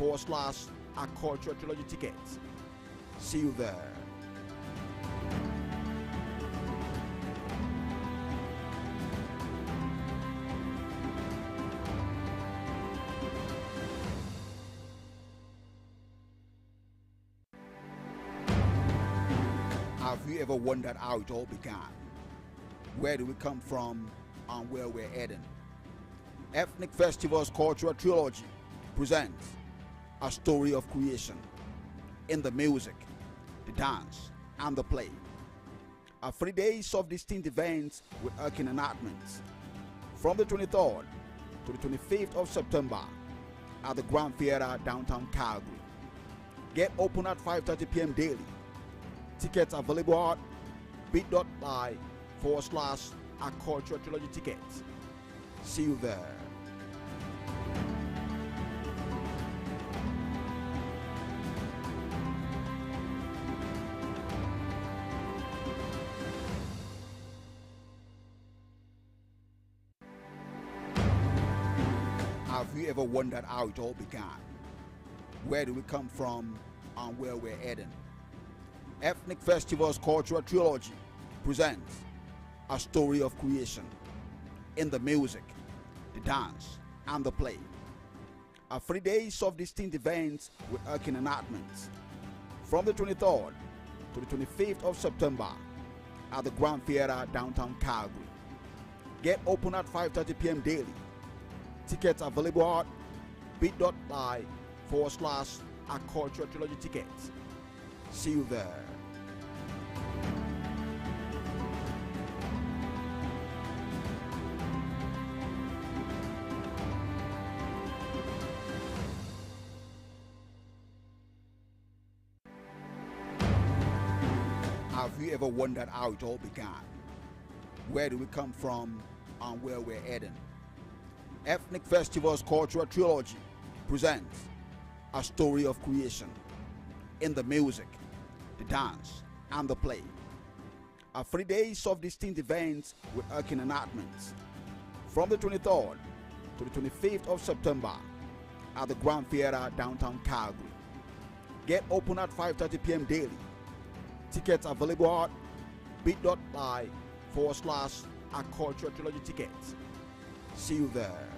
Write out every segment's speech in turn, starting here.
our cultural trilogy tickets. See you there. Have you ever wondered how it all began? Where do we come from and where we're heading? Ethnic Festival's Cultural Trilogy presents a story of creation in the music, the dance, and the play. 3 days of distinct events with Ethnik enactments from the 23rd to the 25th of September at the Grand Theatre downtown Calgary. Get open at 5:30 p.m. daily. Tickets available at bit.ly/our cultural trilogy tickets. See you there. Have you ever wondered how it all began? Where do we come from and where we're heading? Ethnic Festival's Cultural Trilogy presents a story of creation in the music, the dance, and the play. 3 days of distinct events with Ethnik enactments from the 23rd to the 25th of September at the Grand Theatre downtown Calgary. Get open at 5:30 p.m. daily. Tickets available at bit.ly/our cultural trilogy tickets. See you there. Have you ever wondered how it all began? Where do we come from and where we're heading? Ethnic Festival's Cultural Trilogy presents a story of creation in the music, the dance, and the play. 3 days of distinct events with Ethnik enactments from the 23rd to the 25th of September at the Grand Theatre downtown Calgary. Get open at 5:30 p.m. daily. Tickets available at bit.ly/our cultural trilogy tickets. See you there.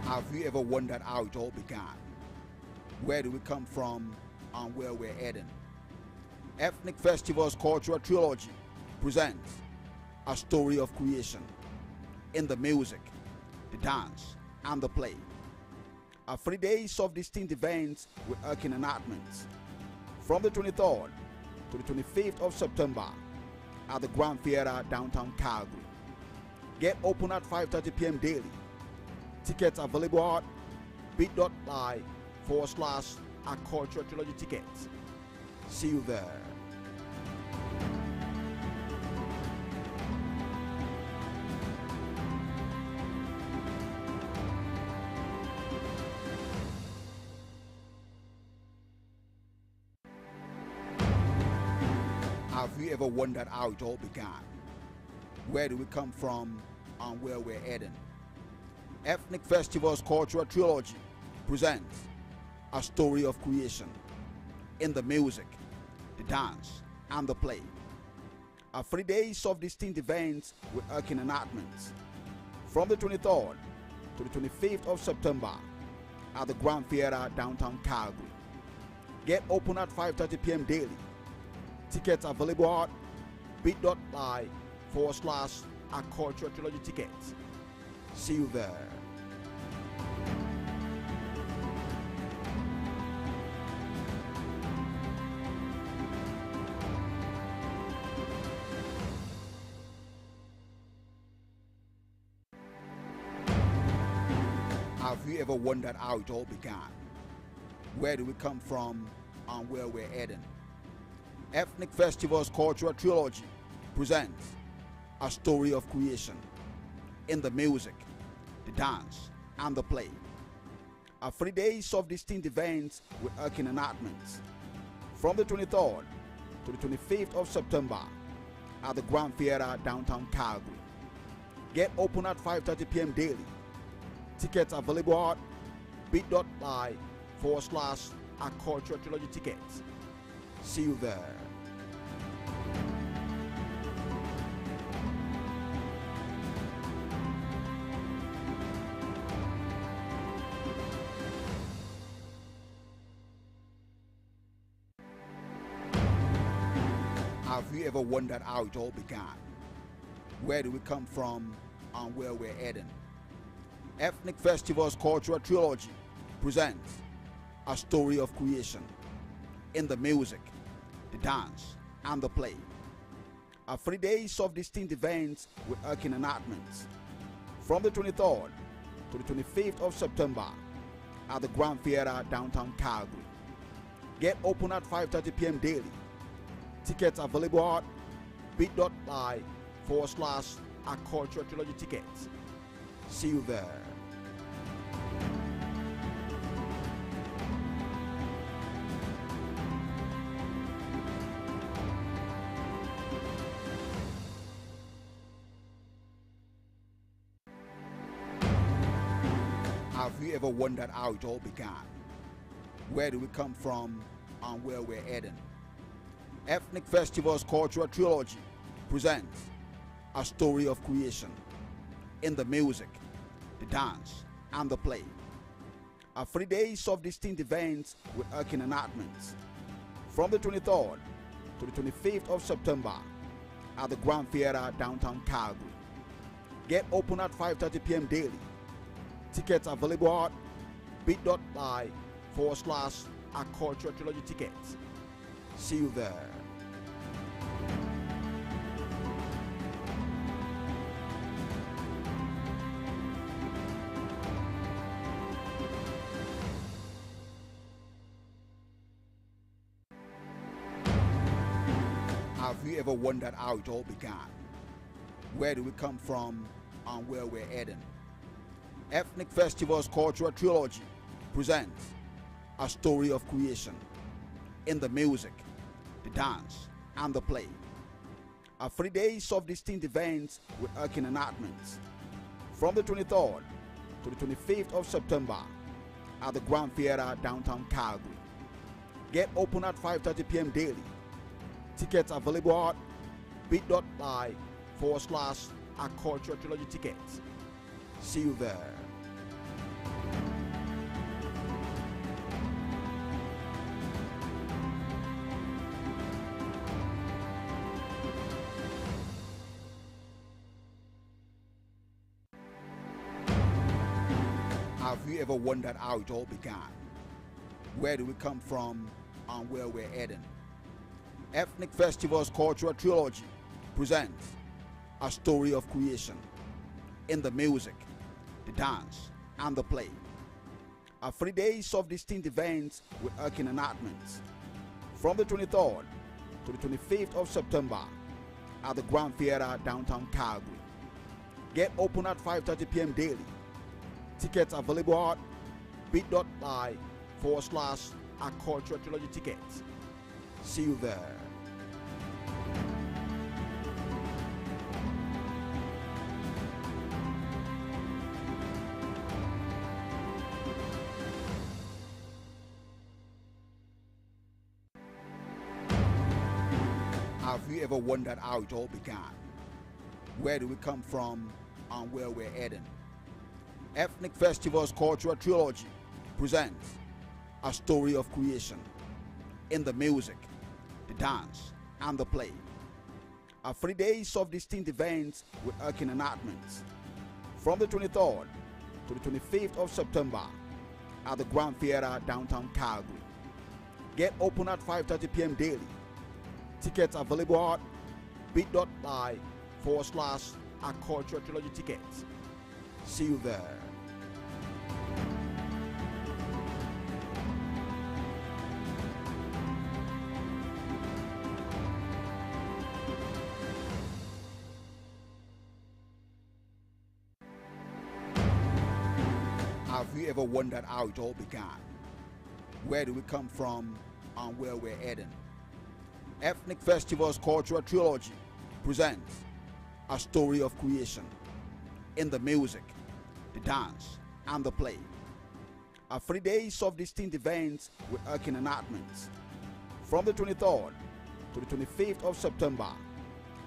Have you ever wondered how it all began? Where do we come from and where we're heading? Ethnic Festival's Cultural Trilogy presents a story of creation in the music, the dance, and the play. 3 days of distinct events with Ethnik enactments from the 23rd to the 25th of September at the Grand Theatre downtown Calgary. Get open at 5:30 p.m. daily. Tickets available at bit.ly/our cultural trilogy tickets. See you there. Have you ever wondered how it all began? Where do we come from and where we're heading? Ethnic Festival's Cultural Trilogy presents a story of creation in the music, the dance, and the play. 3 days of distinct events with Ethnik enactments from the 23rd to the 25th of September at the Grand Theatre downtown Calgary. Get open at 5:30 p.m. daily. Tickets available at bit.ly/our cultural trilogy tickets. See you there. Have you ever wondered how it all began? Where do we come from and where we're heading? Ethnic Festival's Cultural Trilogy presents a story of creation in the music, the dance, and the play. are 3 days of distinct events with Ethnik enactments. From the 23rd to the 25th of September at the Grand Theatre downtown Calgary. Get open at 5:30 p.m. daily. Tickets available at bit.ly/Cultural Trilogy tickets. See you there. Have you ever wondered how it all began? Where do we come from and where we're heading? Ethnik Festival's Cultural Trilogy presents a story of creation in the music, the dance, and the play. Are 3 days of distinct events with Ethnik enactments. From the 23rd to the 25th of September at the Grand Theatre downtown Calgary. Get open at 5:30 p.m. daily. Tickets available at bit.ly/Cultural Trilogy tickets. See you there. Have you ever wondered how it all began? Where do we come from and where we're heading? Ethnik Festival's Cultural Trilogy presents a story of creation in the music, the dance, and the play. Are 3 days of distinct events with Ethnik enactments. From the 23rd to the 25th of September at the Grand Theatre downtown Calgary. Get open at 5:30 p.m. daily. Tickets available at bit.ly/Cultural Trilogy tickets. See you there. Have you ever wondered how it all began? Where do we come from and where we're heading? Ethnik Festival's Cultural Trilogy presents a story of creation in the music, the dance, and the play. Are 3 days of distinct events with Ethnik enactments. From the 23rd to the 25th of September at the Grand Theatre downtown Calgary. Get open at 5:30 p.m. daily. Tickets available at bit.ly/Cultural Trilogy tickets. See you there. Have you ever wondered how it all began? Where do we come from and where we're heading? Ethnik Festival's Cultural Trilogy presents a story of creation in the music, the dance, and the play. Are 3 days of distinct events with Ethnik enactments. From the 23rd to the 25th of September at the Grand Theatre downtown Calgary. Get open at 5:30 p.m. daily. Tickets available at bit.ly/Cultural Trilogy tickets. See you there. Have you ever wondered how it all began? Where do we come from and where we're heading? Ethnik Festival's Cultural Trilogy presents a story of creation in the music, the dance, and the play. Are 3 days of distinct events with Ethnik enactments. From the 23rd to the 25th of September at the Grand Theatre downtown Calgary. Get open at 5:30 p.m. daily. Tickets available at bit.ly/Cultural Trilogy tickets. See you there. Have you ever wondered how it all began? Where do we come from and where we're heading? Ethnic Festivals Cultural Trilogy presents a story of creation in the music, the dance, and the play. 3 days of distinct events with Ethnik enactments from the 23rd to the 25th of September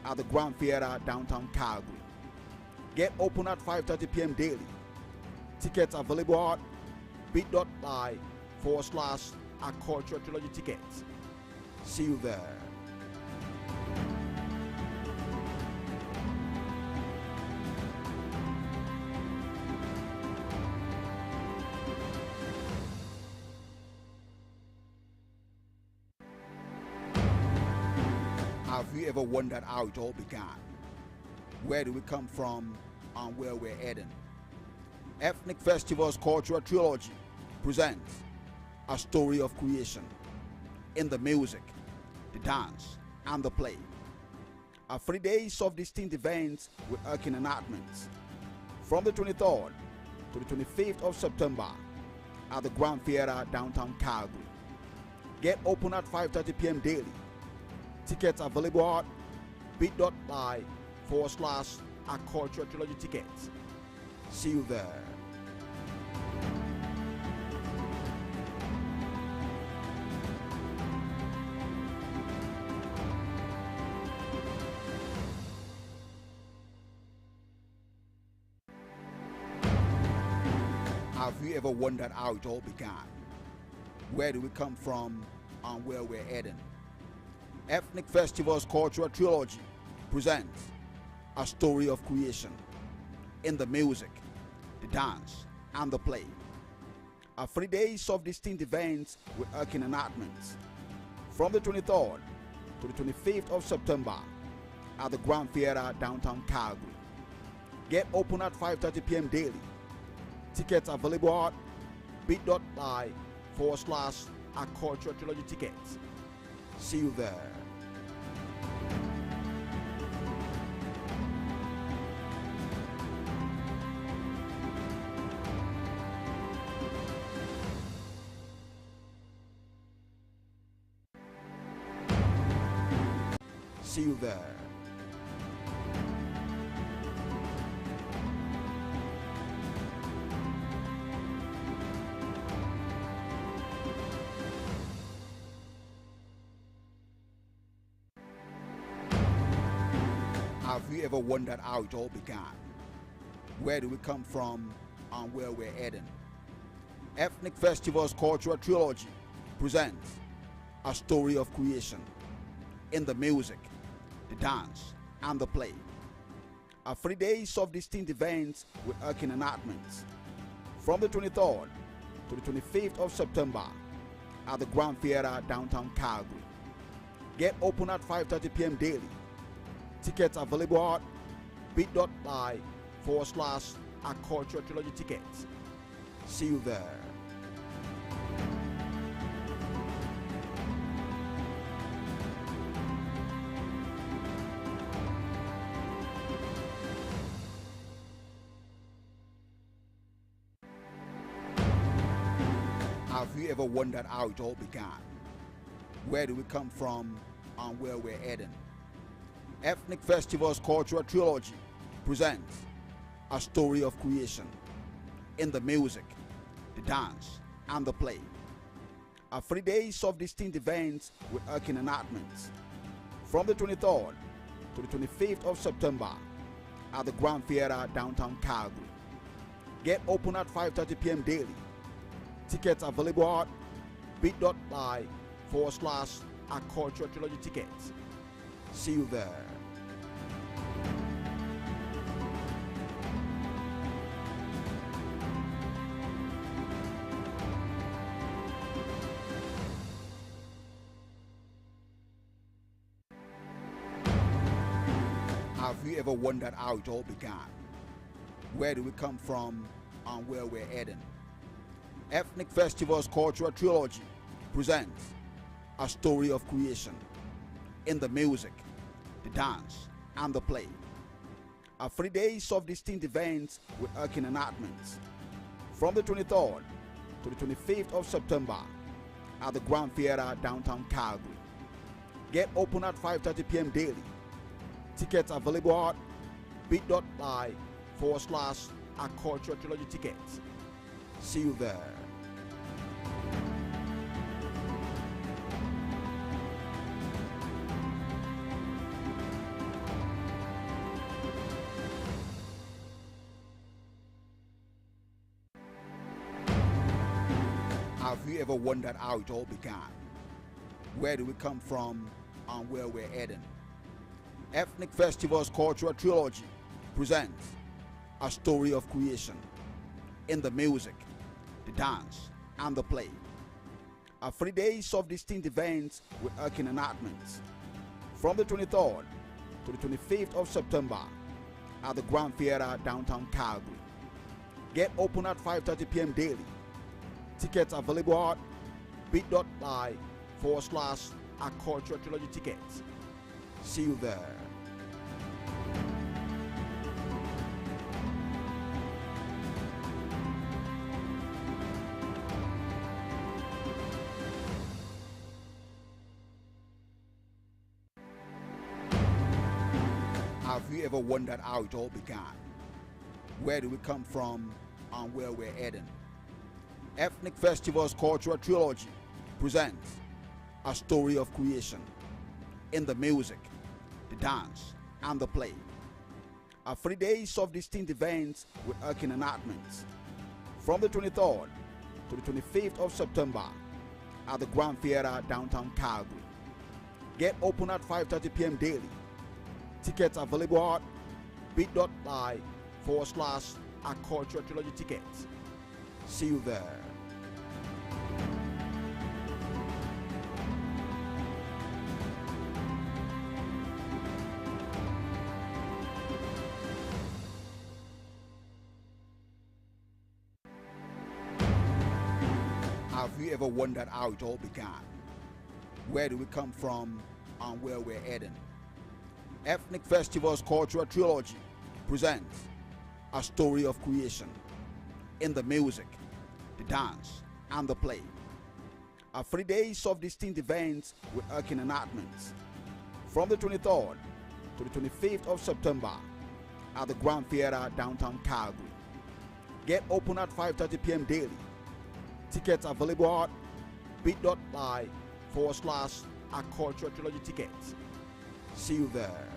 at the Grand Theatre downtown Calgary. Get open at 5:30 p.m. daily. Tickets available at bit.ly/Cultural Trilogy tickets. See you there. Have you ever wondered how it all began? Where do we come from and where we're heading? Ethnic Festivals Cultural Trilogy presents a story of creation in the music, the dance, and the play. 3 days of distinct events with Ethnik enactments from the 23rd to the 25th of September at the Grand Theatre downtown Calgary. Get open at 5:30 p.m. daily. Tickets available at bit.ly/Cultural Trilogy tickets. See you there. Have you ever wondered how it all began? Where do we come from and where we're heading? Ethnic Festivals Cultural Trilogy presents a story of creation in the music, the dance, and the play. 3 days of distinct events with Ethnik enactments from the 23rd to the 25th of September at the Grand Theatre downtown Calgary. Get open at 5:30 p.m. daily. Tickets available at bit.ly/Cultural Trilogy tickets. See you there. See you there. Have you ever wondered how it all began? Where do we come from and where we're heading? Ethnic Festivals Cultural Trilogy presents a story of creation in the music, the dance, and the play. 3 days of distinct events with Ethnik enactments from the 23rd to the 25th of September at the Grand Theatre downtown Calgary. Get open at 5:30 p.m. daily. Tickets available at bit.ly/Cultural Trilogy tickets. See you there. Have you ever wondered how it all began? Where do we come from and where we're heading? Ethnic Festivals Cultural Trilogy presents a story of creation in the music, the dance, and the play. 3 days of distinct events with Ethnik enactments from the 23rd to the 25th of September at the Grand Theatre downtown Calgary. Get open at 5:30 p.m. daily. Tickets available at bit.ly/Cultural Trilogy tickets. See you there. Have you ever wondered how it all began? Where do we come from and where we're heading? Ethnic Festivals Cultural Trilogy presents a story of creation in the music, the dance, and the play. 3 days of distinct events with Ethnik enactments from the 23rd to the 25th of September at the Grand Theatre, downtown Calgary. Get open at 5:30 p.m. daily. Tickets available at bit.ly/Cultural Trilogy tickets. See you there. Have you ever wondered how it all began? Where do we come from and where we're heading? Ethnik Festival's Cultural Trilogy presents a story of creation in the music, the dance, and the play. 3 days of distinct events with Ethnik enactments from the 23rd to the 25th of September at the Grand Theatre, downtown Calgary. Get open at 5:30 p.m. daily. Tickets available at bit.ly/Cultural Trilogy tickets. See you there. Have you ever wondered how it all began? Where do we come from and where we're heading? Ethnik Festival's Cultural Trilogy presents a story of creation in the music, the dance, and the play. 3 days of distinct events with Ethnik enactments from the 23rd to the 25th of September at the Grand Theatre, downtown Calgary. Get open at 5:30 p.m. daily. Tickets available at bit.ly/Cultural Trilogy tickets. See you there. Have you ever wondered how it all began? Where do we come from and where we're heading? Ethnik Festival's Cultural Trilogy presents a story of creation in the music, the dance, and the play. 3 days of distinct events with Ethnik enactments from the 23rd to the 25th of September at the Grand Theatre, downtown Calgary. Get open at 5:30 p.m. daily. Tickets available at bit.ly/Cultural Trilogy tickets. See you there.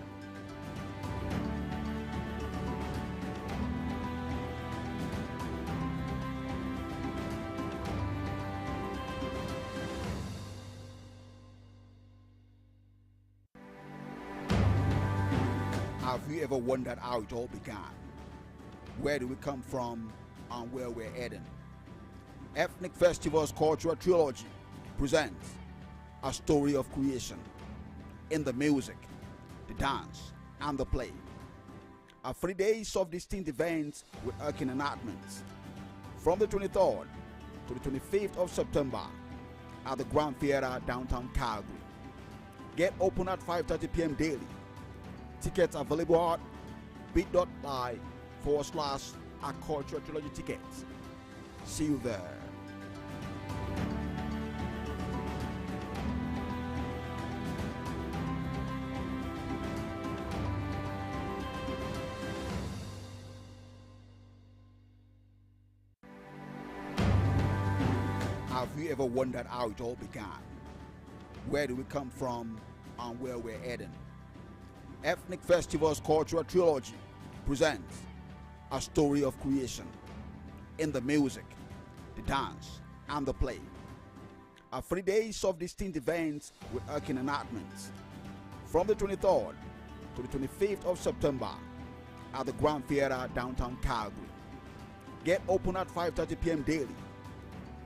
Have you ever wondered how it all began? Where do we come from and where we're heading? Ethnik Festival's Cultural Trilogy presents a story of creation in the music, the dance, and the play. 3 days of distinct events with Ethnik enactments from the 23rd to the 25th of September at the Grand Theatre, downtown Calgary. Get open at 5:30 p.m. daily. Tickets available at bit.ly/Cultural Trilogy tickets. See you there. Have you ever wondered how it all began? Where do we come from and where we're heading? Ethnik Festival's Cultural Trilogy presents a story of creation in the music, the dance, and the play. 3 days of distinct events with Ethnik enactments from the 23rd to the 25th of September at the Grand Theatre, downtown Calgary. Get open at 5:30 p.m. daily.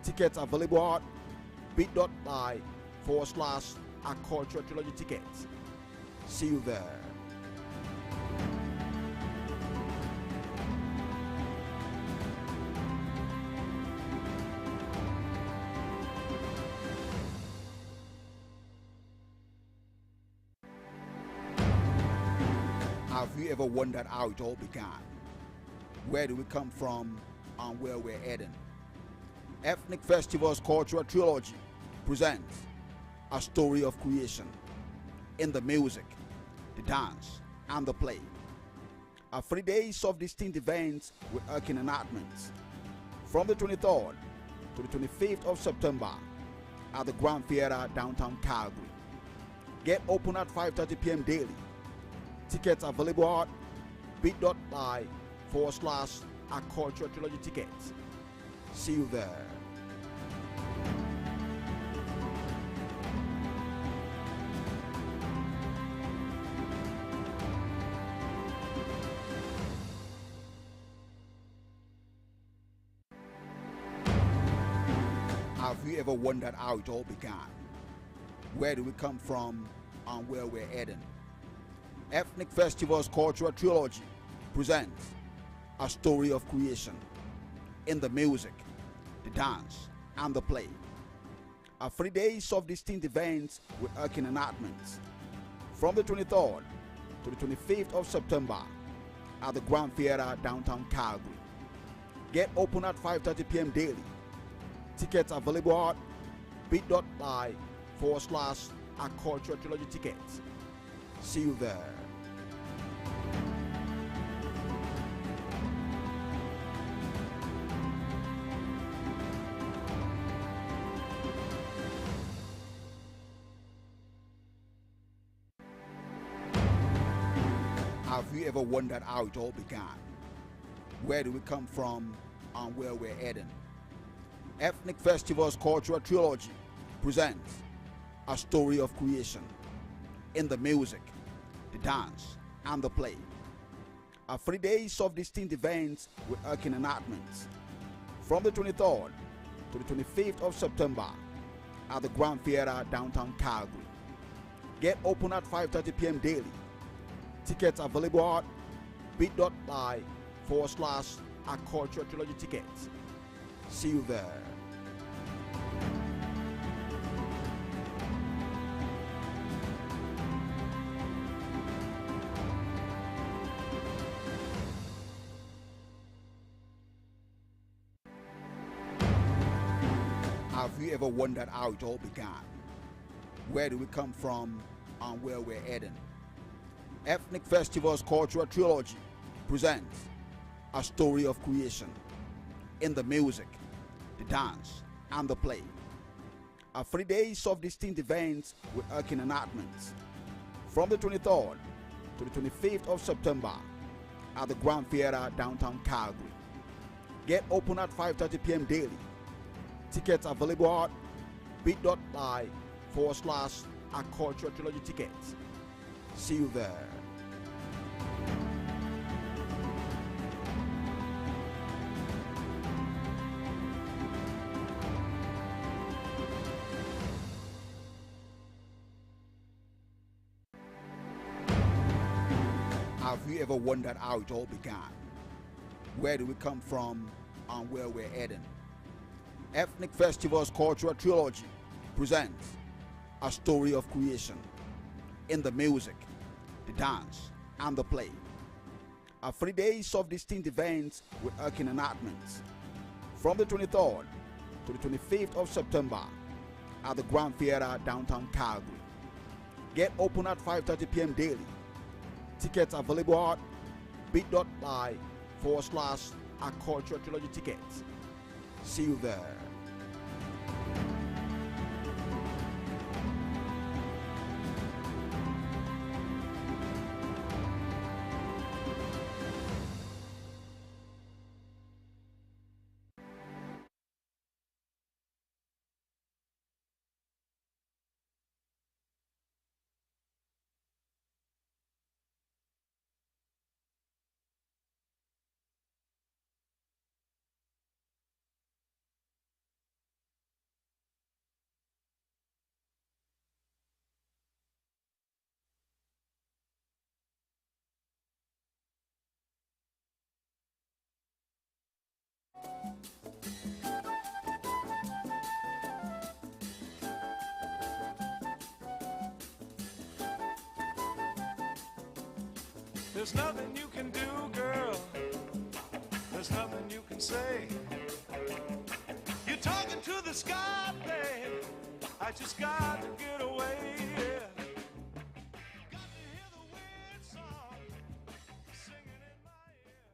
Tickets available at bit.ly/Cultural Trilogy tickets. See you there. Have you ever wondered how it all began? Where do we come from on where we're heading. Ethnik Festival's Cultural Trilogy presents a story of creation in the music, the dance, and the play. 3 days of distinct events with Ethnik enactments from the 23rd to the 25th of September at the Grand Theatre downtown Calgary. Get open at 5:30 p.m. daily. Tickets available at bit.ly/Cultural Trilogy tickets. See you there. Have you ever wondered how it all began? Where do we come from and where we're heading? Ethnik Festival's Cultural Trilogy presents a story of creation in the music, the dance, and the play. 3 days of distinct events with Ethnik enactments from the 23rd to the 25th of September at the Grand Theatre downtown Calgary. Get open at 5:30 p.m. daily. Tickets available at bit.ly/Cultural Trilogy tickets. See you there. Have you ever wondered how it all began? Where do we come from and where we're heading? Ethnik Festival's Cultural Trilogy presents a story of creation in the music, the dance, and the play. 3 days of distinct events with Ethnik enactments from the 23rd to the 25th of September at the Grand Theatre downtown Calgary. Get open at 5:30 p.m. daily. Tickets available at bit.ly/Cultural Trilogy tickets. See you there. Have you ever wondered how it all began? Where do we come from and where we're heading? Ethnik Festival's Cultural Trilogy presents a story of creation in the music, the dance, and the play. 3 days of distinct events with Ethnik enactments from the 23rd to the 25th of September at the Grand Theatre downtown Calgary. Get open at 5:30 p.m. daily. Tickets available at bit.ly/Cultural Trilogy tickets. See you there. Have you ever wondered how it all began? Where do we come from and where we're heading? Ethnik Festival's Cultural Trilogy presents a story of creation in the music, the dance, and the play. 3 days of distinct events with Ethnik enactments from the 23rd to the 25th of September at the Grand Theatre downtown Calgary. Get open at 5:30 p.m. daily. Tickets available at bit.ly/Cultural Trilogy tickets. See you there. There's nothing you can do, girl. there's nothing you can say. You're talking to the sky, babe. I just got to get away. Yeah. Got to hear the weird song singing in my ear.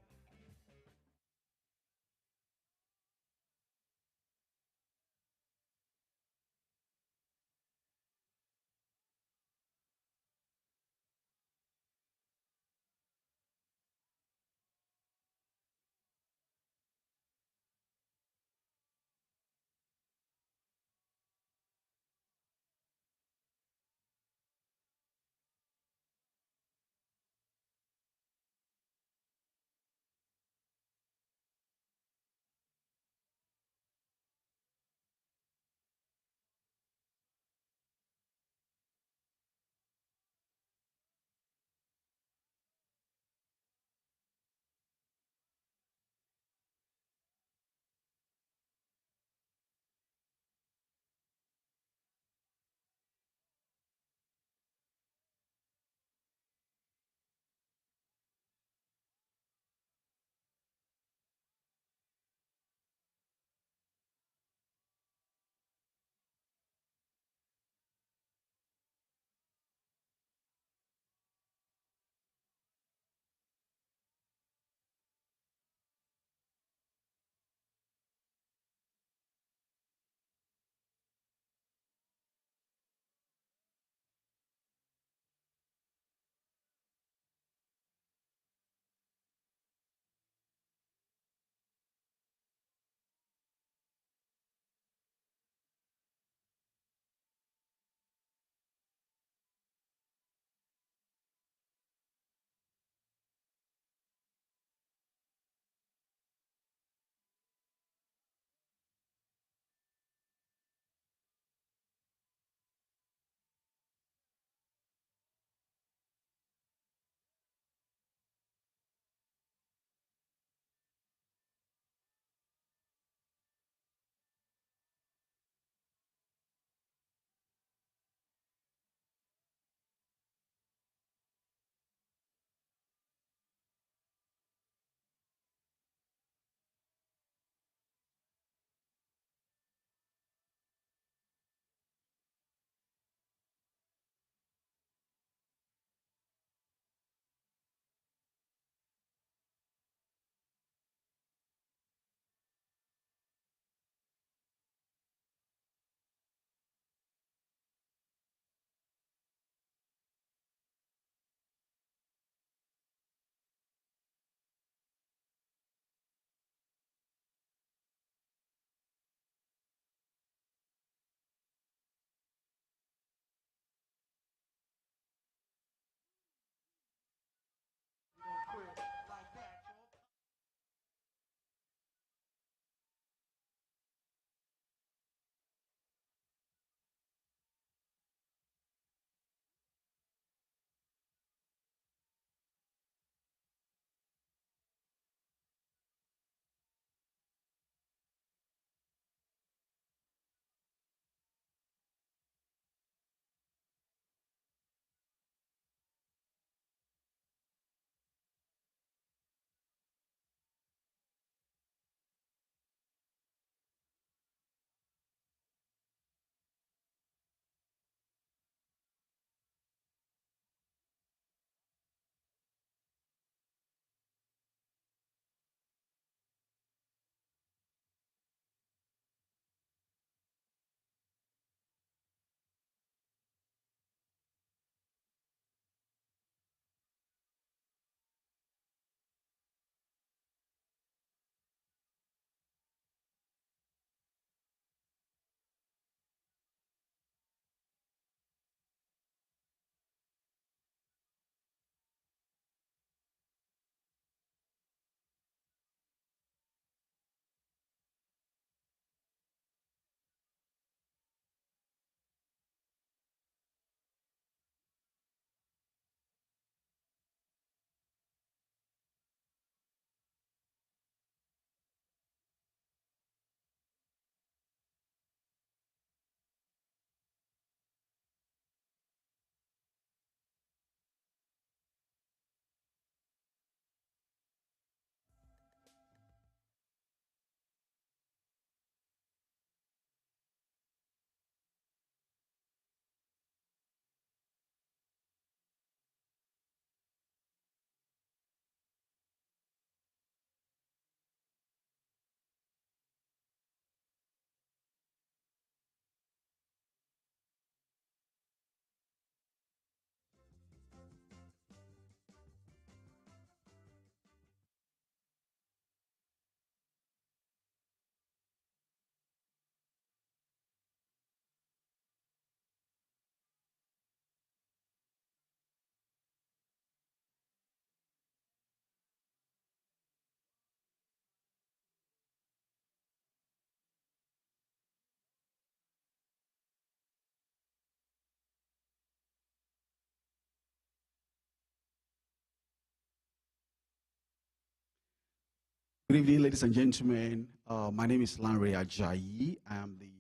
Good evening, ladies and gentlemen. My name is Lanre Ajayi. I am the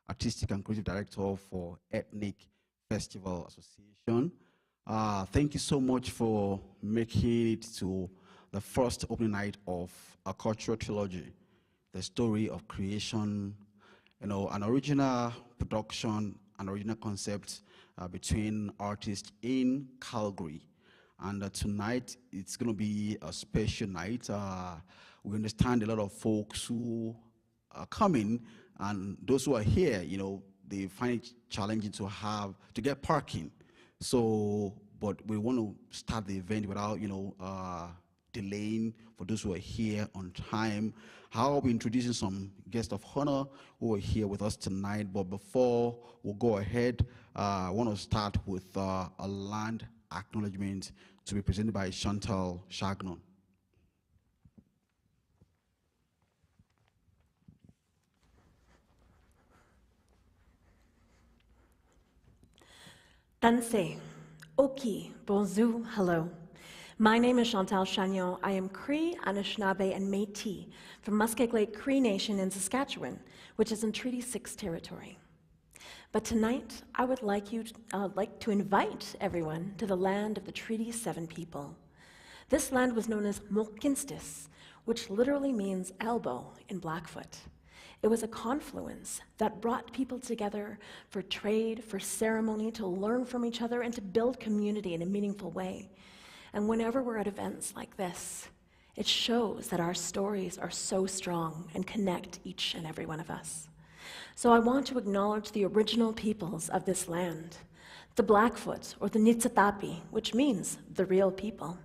Artistic and Creative Director for Ethnik Festival Association. Thank you so much for making it to the first opening night of our cultural trilogy, the story of creation, an original production, an original concept between artists in Calgary. And tonight, it's going to be a special night. We understand a lot of folks who are coming, and those who are here, they find it challenging to get parking. So, but we want to start the event without, delaying for those who are here on time. I'll be introducing some guests of honor who are here with us tonight. But before we go ahead, I want to start with a land acknowledgement to be presented by Chantal Chagnon. Danse, Oki, bonjour, hello. My name is Chantal Chagnon. I am Cree, Anishinaabe, and Métis from Muskeg Cree Nation in Saskatchewan, which is in Treaty 6 territory. But tonight, I would like to invite everyone to the land of the Treaty 7 people. This land was known as Molkinstis, which literally means elbow in Blackfoot. It was a confluence that brought people together for trade, for ceremony, to learn from each other, and to build community in a meaningful way. And whenever we're at events like this, it shows that our stories are so strong and connect each and every one of us. So I want to acknowledge the original peoples of this land, the Blackfoot, or the Niitsitapi, which means the real people,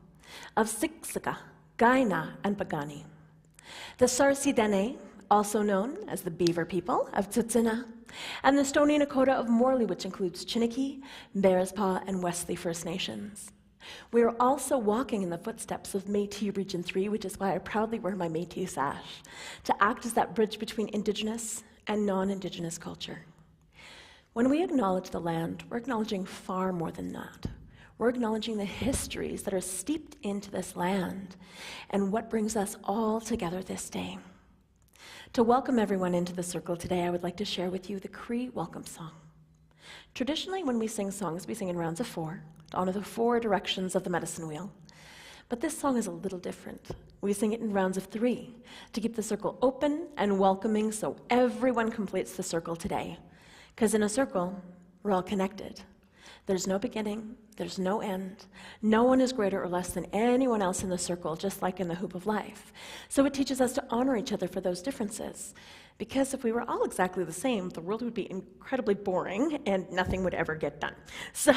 of Siksika, Kainai, and Pagani. The Sarsi Dene, also known as the Beaver people of Tsuut'ina, and the Stoney Nakoda of Morley, which includes Chiniki, Bearspaw, and Wesley First Nations. We are also walking in the footsteps of Métis Region 3, which is why I proudly wear my Métis sash, to act as that bridge between Indigenous and non-Indigenous culture. When we acknowledge the land, we're acknowledging far more than that. We're acknowledging the histories that are steeped into this land and what brings us all together this day. To welcome everyone into the circle today, I would like to share with you the Cree welcome song. Traditionally, when we sing songs, we sing in rounds of 4, to honor the 4 directions of the medicine wheel. But this song is a little different. We sing it in rounds of 3, to keep the circle open and welcoming so everyone completes the circle today. Because in a circle, we're all connected. There's no beginning, there's no end. No one is greater or less than anyone else in the circle, just like in the hoop of life. So it teaches us to honor each other for those differences. Because if we were all exactly the same, the world would be incredibly boring and nothing would ever get done. So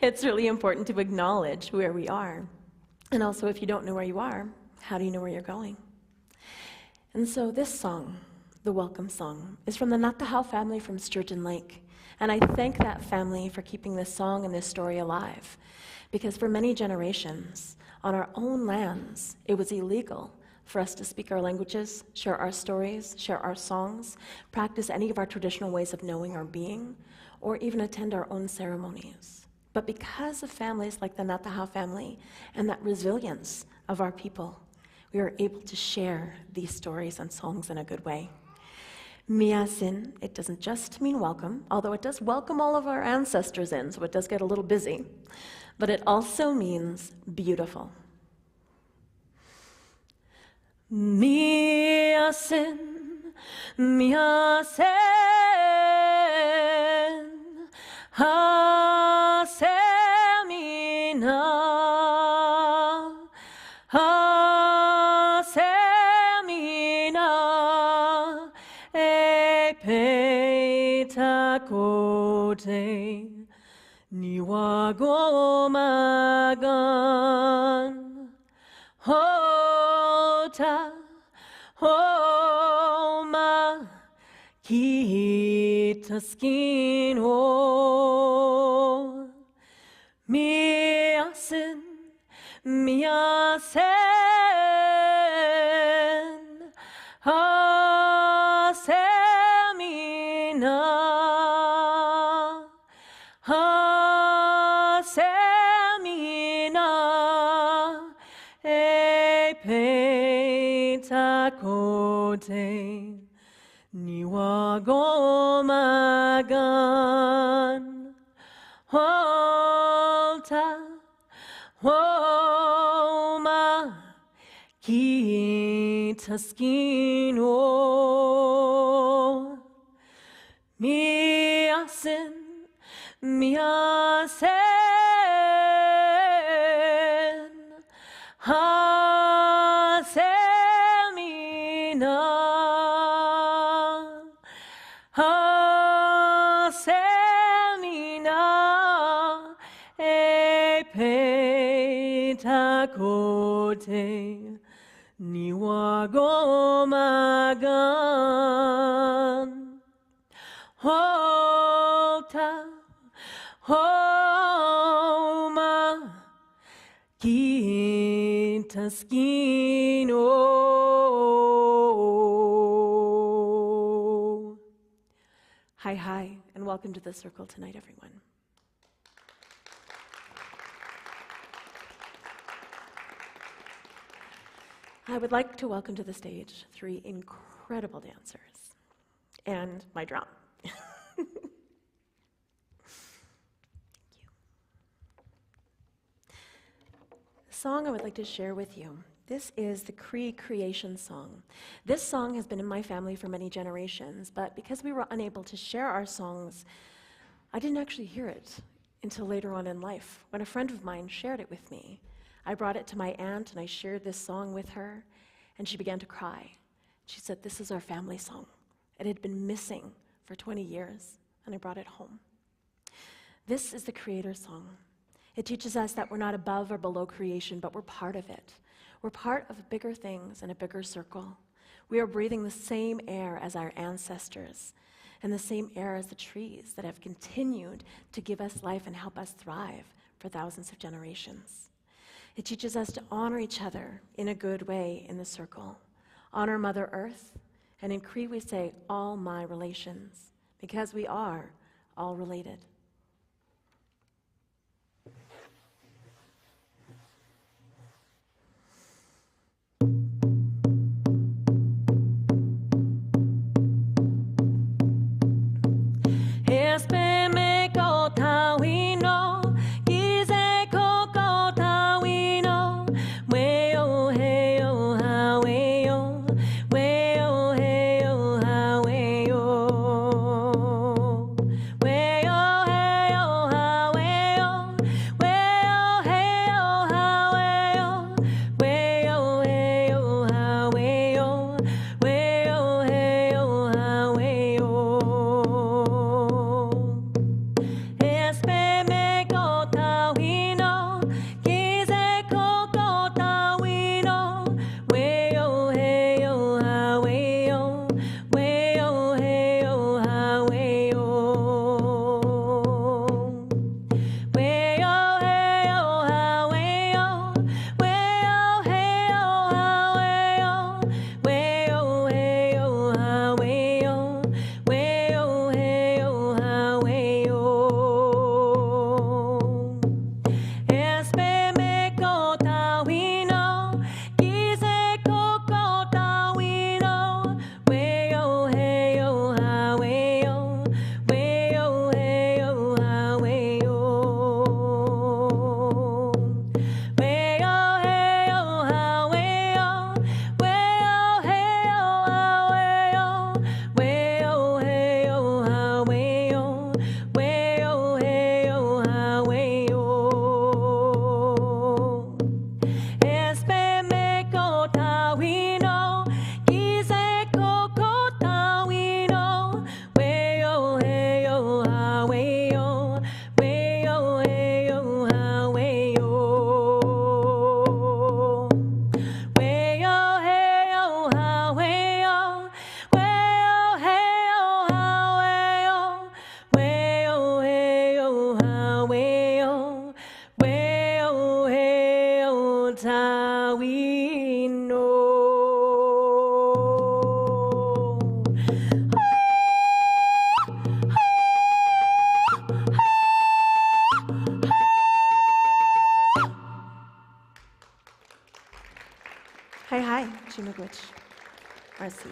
it's really important to acknowledge where we are. And also, if you don't know where you are, how do you know where you're going? And so this song, the welcome song, is from the Natahau family from Sturgeon Lake. And I thank that family for keeping this song and this story alive. Because for many generations, on our own lands, it was illegal for us to speak our languages, share our stories, share our songs, practice any of our traditional ways of knowing or being, or even attend our own ceremonies. But because of families like the Natahau family and that resilience of our people, we are able to share these stories and songs in a good way. Miasin, it doesn't just mean welcome, although it does welcome all of our ancestors in, so it does get a little busy, but it also means beautiful. Miasin, miasin, hasemina, hasemina, epeitakote, niwagomagan, hota, homa, kitaskino, miasin, miasin, hasemina, hasemina, epe kote niwa gomagan holta homa kitaskino miasen miasen hasemina hasemina epetakote niwagomagan Hota homa kintaskino. Hi, hi, and welcome to the circle tonight, everyone. I would like to welcome to the stage 3 incredible dancers and my drum. Thank you. The song I would like to share with you, this is the Cree creation song. This song has been in my family for many generations, but because we were unable to share our songs, I didn't actually hear it until later on in life, when a friend of mine shared it with me. I brought it to my aunt and I shared this song with her, and she began to cry. She said, "This is our family song." It had been missing for 20 years, and I brought it home. This is the Creator song. It teaches us that we're not above or below creation, but we're part of it. We're part of bigger things and a bigger circle. We are breathing the same air as our ancestors, and the same air as the trees that have continued to give us life and help us thrive for thousands of generations. It teaches us to honor each other in a good way in the circle. Honor Mother Earth, and in Cree we say, all my relations, because we are all related. Hi, hi, Chimagwich. Merci.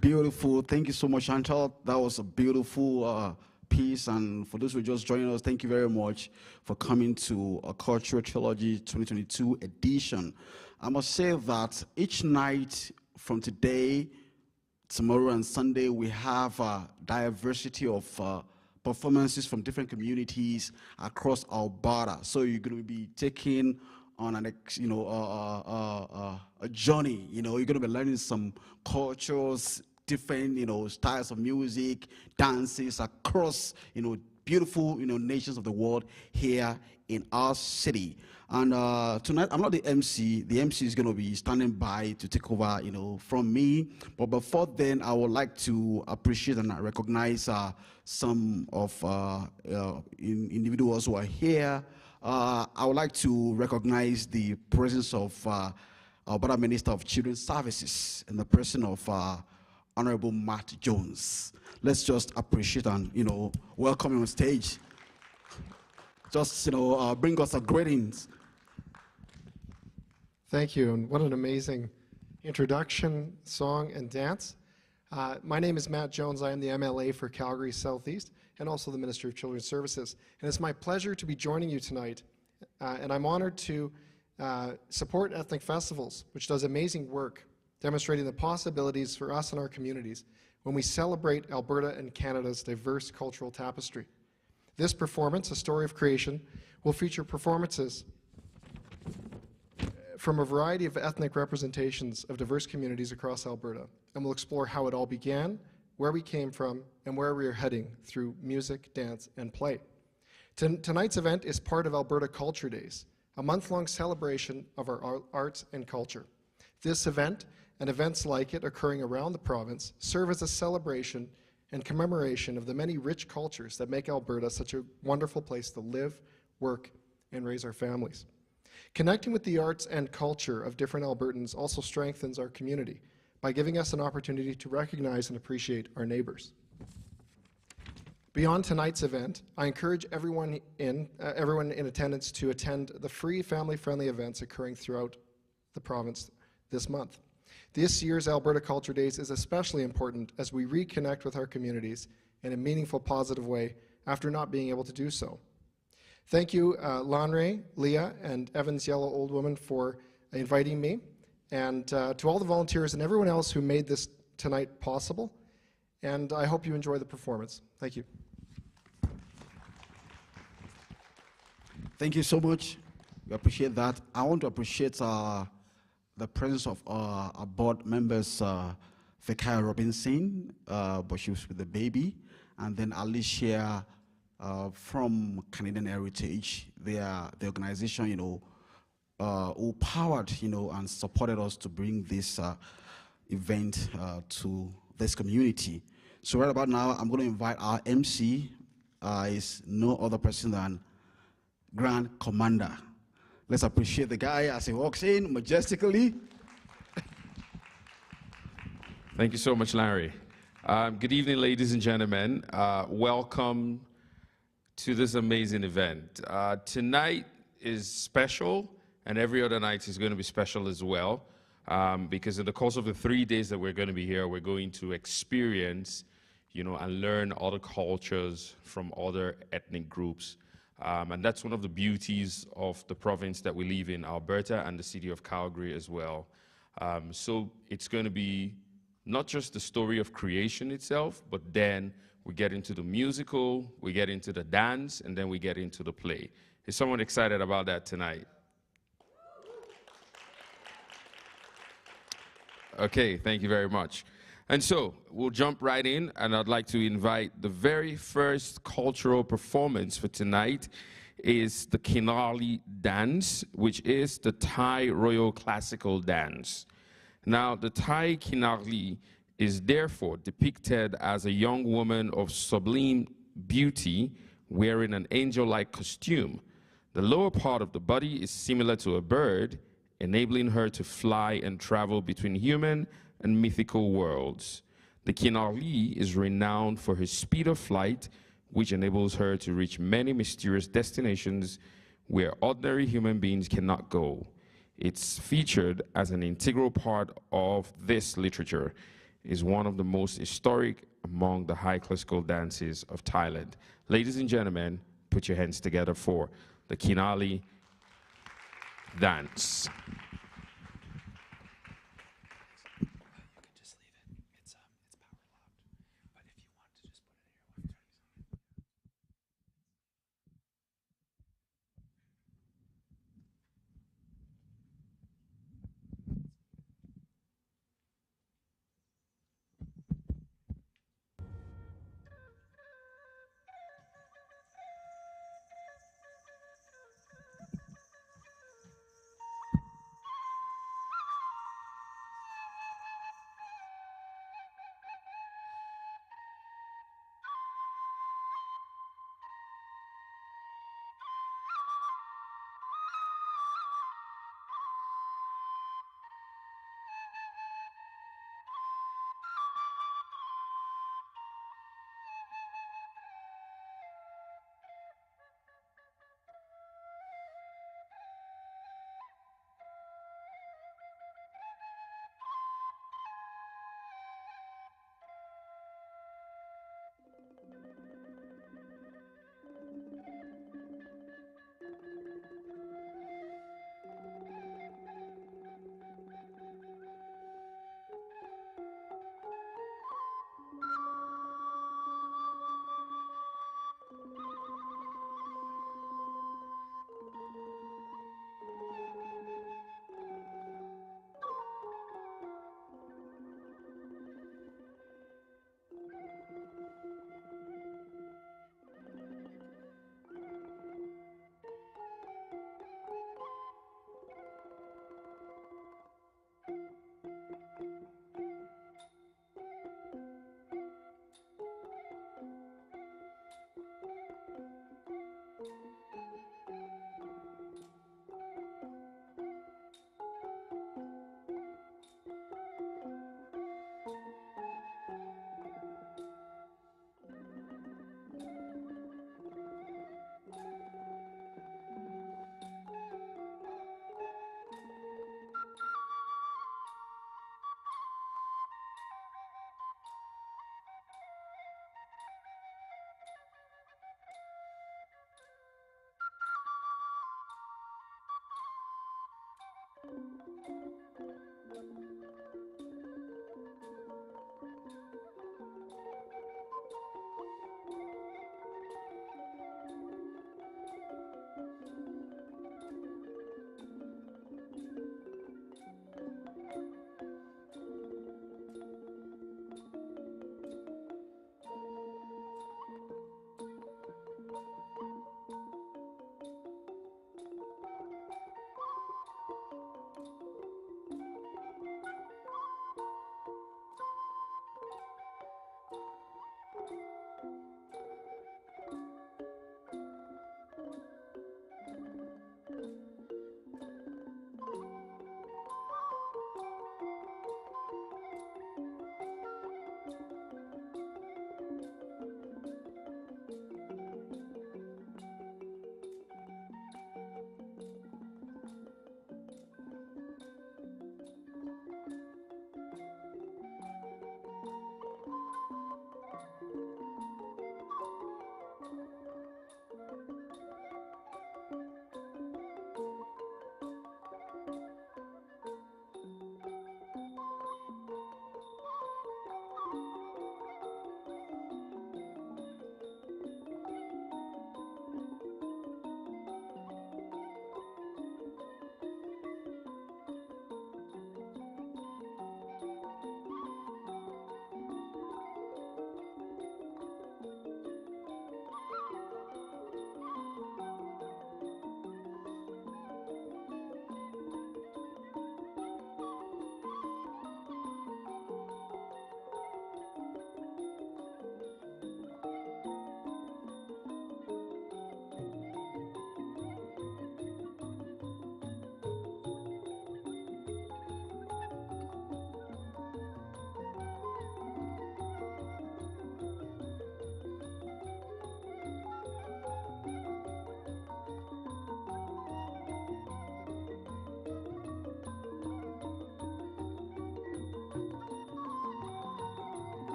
Beautiful. Thank you so much, Chantal. That was a beautiful piece. And for those who are just joining us, thank you very much for coming to a Cultural Trilogy 2022 edition. I must say that each night from today, tomorrow, and Sunday, we have a diversity of performances from different communities across Alberta. So you're going to be taking on a journey. You're going to be learning some cultures, different styles of music, dances across beautiful nations of the world here in our city. And tonight I'm not the MC. The MC is going to be standing by to take over from me. But before then, I would like to appreciate and recognize some of individuals who are here. I would like to recognize the presence of Alberta Minister of Children's Services in the person of Honorable Matt Jones. Let's just appreciate and welcome him on stage. Just bring us a greetings. Thank you, and what an amazing introduction, song, and dance. My name is Matt Jones. I am the MLA for Calgary Southeast and also the Minister of Children's Services. And it's my pleasure to be joining you tonight, and I'm honored to support Ethnik Festivals, which does amazing work demonstrating the possibilities for us and our communities when we celebrate Alberta and Canada's diverse cultural tapestry. This performance, A Story of Creation, will feature performances from a variety of ethnic representations of diverse communities across Alberta, and will explore how it all began, where we came from, and where we are heading through music, dance, and play. Tonight's event is part of Alberta Culture Days, a month-long celebration of our arts and culture. This event, and events like it occurring around the province, serve as a celebration and commemoration of the many rich cultures that make Alberta such a wonderful place to live, work, and raise our families. Connecting with the arts and culture of different Albertans also strengthens our community by giving us an opportunity to recognize and appreciate our neighbors. Beyond tonight's event, I encourage everyone in attendance to attend the free family-friendly events occurring throughout the province this month. This year's Alberta Culture Days is especially important as we reconnect with our communities in a meaningful, positive way after not being able to do so. Thank you, Lanre, Leah, and Evan's Yellow Old Woman for inviting me, and to all the volunteers and everyone else who made this tonight possible, and I hope you enjoy the performance. Thank you. Thank you so much. We appreciate that. I want to appreciate the presence of our board members, Vikaya Robinson, but she was with the baby, and then Alicia from Canadian Heritage. They are the organization, who powered, and supported us to bring this event to this community. So right about now, I'm going to invite our MC. Is no other person than Grand Commander. Let's appreciate the guy as he walks in majestically. Thank you so much, Larry. Good evening, ladies and gentlemen. Welcome to this amazing event. Tonight is special, and every other night is going to be special as well, because in the course of the 3 days that we're going to be here, we're going to experience, and learn other cultures from other ethnic groups. And that's one of the beauties of the province that we live in, Alberta, and the city of Calgary as well. So it's going to be not just the story of creation itself, but then we get into the musical, we get into the dance, and then we get into the play. Is someone excited about that tonight? Okay, thank you very much. And so we'll jump right in, and I'd like to invite the very first cultural performance for tonight is the Kinarli dance, which is the Thai Royal Classical Dance. Now, the Thai Kinarli is therefore depicted as a young woman of sublime beauty wearing an angel-like costume. The lower part of the body is similar to a bird, enabling her to fly and travel between human and mythical worlds. The Kinarli is renowned for her speed of flight, which enables her to reach many mysterious destinations where ordinary human beings cannot go. It's featured as an integral part of this literature, is one of the most historic among the high classical dances of Thailand. Ladies and gentlemen, put your hands together for the Kinali dance.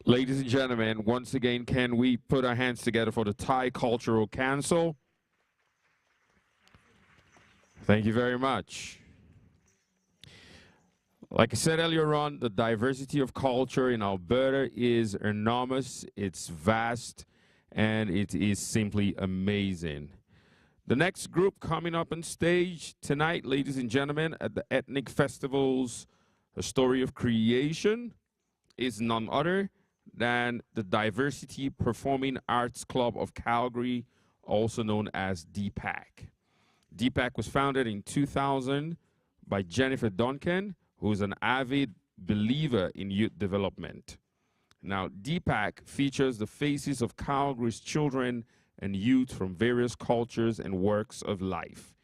Ladies and gentlemen, once again, can we put our hands together for the Thai Cultural Council? Thank you very much. Like I said earlier on, the diversity of culture in Alberta is enormous, it's vast, and it is simply amazing. The next group coming up on stage tonight, ladies and gentlemen, at the Ethnik Festival's A Story of Creation is none other than the Diversity Performing Arts Club of Calgary, also known as DPAC. DPAC was founded in 2000 by Jennifer Duncan, who is an avid believer in youth development. Now, DPAC features the faces of Calgary's children and youth from various cultures and walks of life.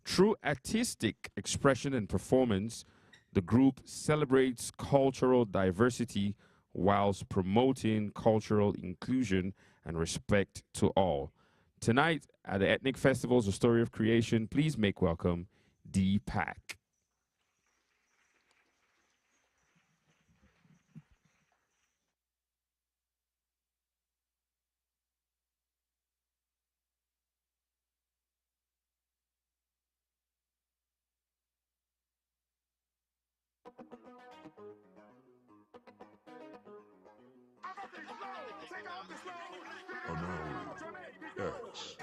Through artistic expression and performance, the group celebrates cultural diversity whilst promoting cultural inclusion and respect to all. Tonight, at the Ethnic Festival's A Story of Creation, please make welcome DPAC. X.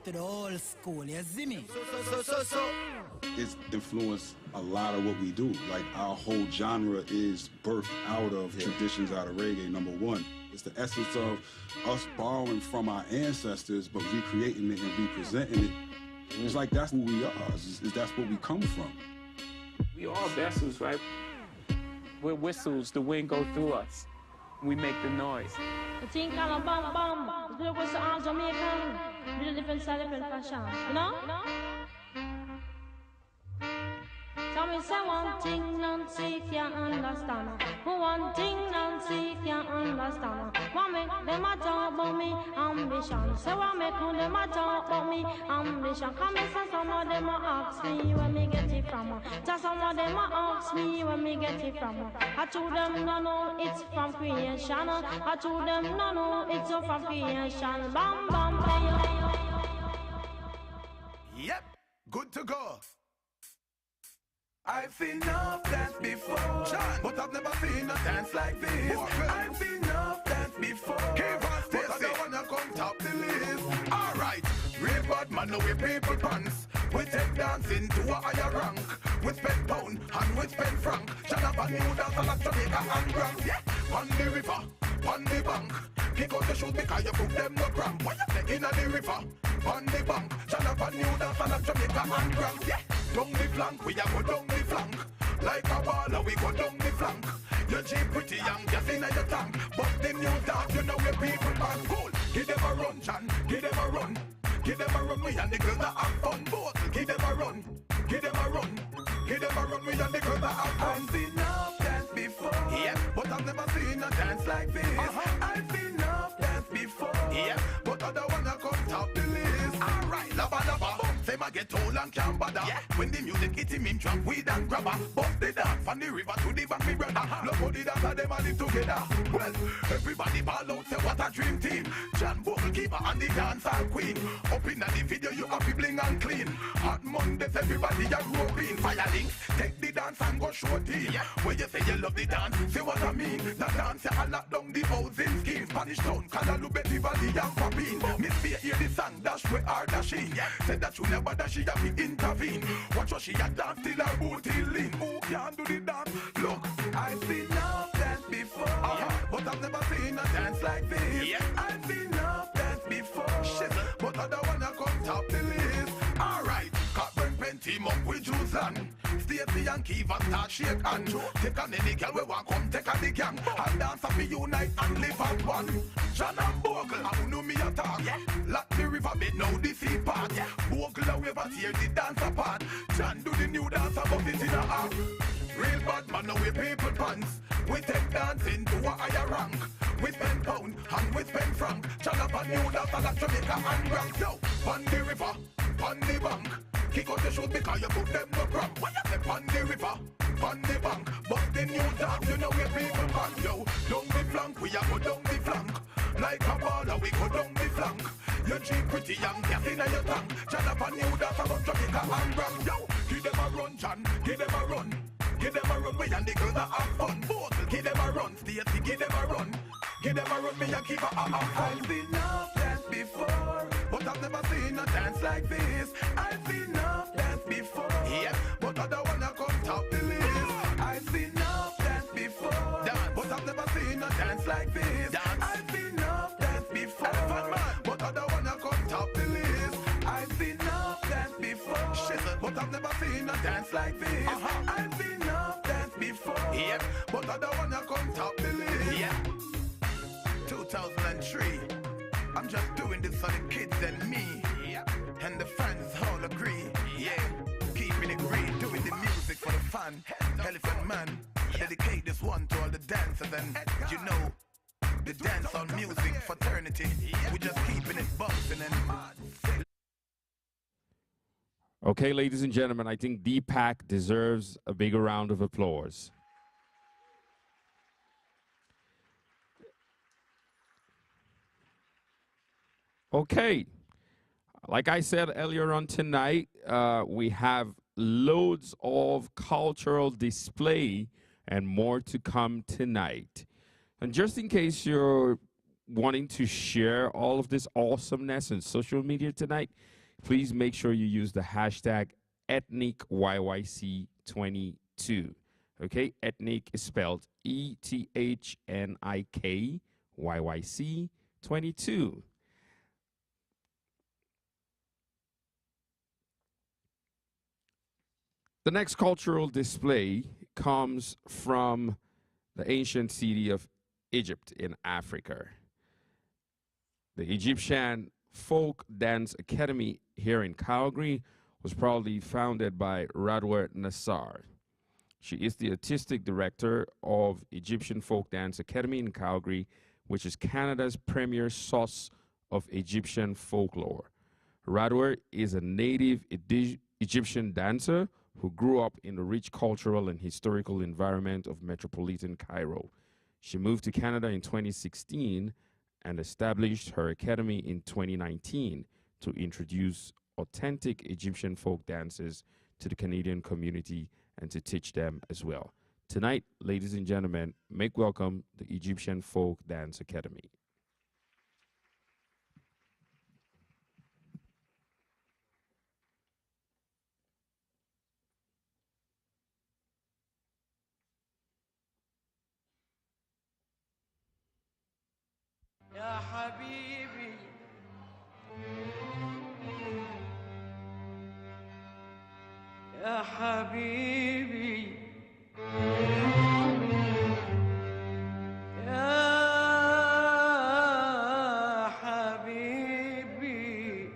To the old school, you see me? It's influenced a lot of what we do. Like, our whole genre is birthed out of traditions out of reggae, number one. It's the essence of us borrowing from our ancestors, but recreating it and representing it. It's like that's who we are. That's where we come from. We are vessels, right? We're whistles, the wind goes through us. We make the noise. The thing kind of bam bam, the whistle on Jamaican, with a different style, different fashion, you know? Tell me say one thing Nancy can't understand. One thing Nancy can't understand. What make them a talk about me ambition? Say what make them a talk about me ambition? Come and say some of them a ask me where me get it from. Just some of them a ask me where me get it from. I told them no no it's from creation. I told them no no it's from creation. Bam bam bam. Yep, good to go. I've seen enough dance before, but I've never seen a dance like this. I've seen enough dance before, but I don't wanna come top the list. Alright, real bad man, no we people pants. We take dancing to a higher rank. We spend pound and we spend franc. Shut up and new dance like Jamaica and Grand. Yeah, on the river, on the bank. Pick out the shoes because you put them no cramp. What you say in the river, on the bank. Shut up and new dance like Jamaica and Grand. Yeah. Down the flank, we a go down the flank. Like a baller, we go down the flank. You're cheap, pretty young, gas in your tank. But the new dance, you know where people pass cool. Give them a run, Chan, give them a run. Give them a run, we and the girls that have fun. Both, give them a run, give them a run. Give them a run, we and the girls that have fun. I've seen enough dance before, yeah, but I've never seen a dance like this. I've seen enough dance before, yeah, but I don't wanna come top the list. Alright, lava lava, say my get old and can't bother. When the music hit him drop weed and grabber. Bust the dance from the river to the bank, me brother. Look how the dancer them a live together. Well, everybody ball out, say what a dream team. John Bogle keeper and the dancer queen. Up in the video, you have to bling and clean. Hot Mondays, everybody a roping. Fire links, take the dance and go show team. When you say you love the dance, say what I mean. The dance, you lock down the housing scheme. Spanish town, Calalu, Betty Valley and Papine. Miss Fear hear the song, dash where are dashing. Said that you never dash, she have to intervene. Watch what she a dance till her booty lean. Who can do the dance? Look, I've seen enough dance before, but I've never seen a dance like this. I've seen enough dance before, but I don't wanna come top the list. Alright, Cockburn pen team up with Juzan. Stacey and Kiva start shake and take on any girl we want come take on the gang. And dance up, we unite and live as one. John and Bogle, I know me attack. Lock the river bed, now the sea part. Bogle away but tear the dance apart. John do the new dance about it in a half. Real bad man, now we people pants. We take dancing to a higher rank. We spend pound and we spend franc. John up a new dance like Jamaica and Bronx. Yo, on the river, on the bank. Kick out the shoes because you put them no cramp. When you say on the river, on the bank. But the new dance, you know we people pan. Yo, down the flank, we a go down the flank. Like a baller, we go down the flank. You cheap pretty young, gas in your tongue. John up a new dance about Jamaica and Bronx. Yo, give them a run, John, give them a run. Give them a run, me and the girls that have fun. Both, give them a run, Stacey, give them a run. Give them a run, me and keep a I've seen enough dance before, but I've never seen a dance like this. I've seen enough dance before, but I don't wanna come top the list. I've seen enough dance before, but I've never seen a dance like this. I've seen enough dance before, but I don't wanna come top the list. I've seen enough dance before, but I've never seen a dance like this. I've seen enough dance before, but I don't wanna come top the list. 2003, I'm just doing this for the kids and me, and the friends all agree. Keeping it real, doing the music for the fun. Elephant Man, I dedicate this one to all the dancers and you know, the dance on music fraternity. We just keeping it bumping and. Okay, ladies and gentlemen, I think Deepak deserves a bigger round of applause. Okay, like I said earlier on tonight, we have loads of cultural display and more to come tonight. And just in case you're wanting to share all of this awesomeness on social media tonight, please make sure you use the hashtag ethnicyyc22. Okay, ethnic is spelled ETHNIKYYC22. The next cultural display comes from the ancient city of Egypt in Africa. The Egyptian Folk Dance Academy here in Calgary was probably founded by Radwa Nassar. She is the artistic director of Egyptian Folk Dance Academy in Calgary, which is Canada's premier source of Egyptian folklore. Radwa is a native Egyptian dancer who grew up in the rich cultural and historical environment of metropolitan Cairo. She moved to Canada in 2016 and established her academy in 2019 to introduce authentic Egyptian folk dances to the Canadian community and to teach them as well. Tonight, ladies and gentlemen, make welcome the Egyptian Folk Dance Academy. يا حبيبي يا حبيبي يا حبيبي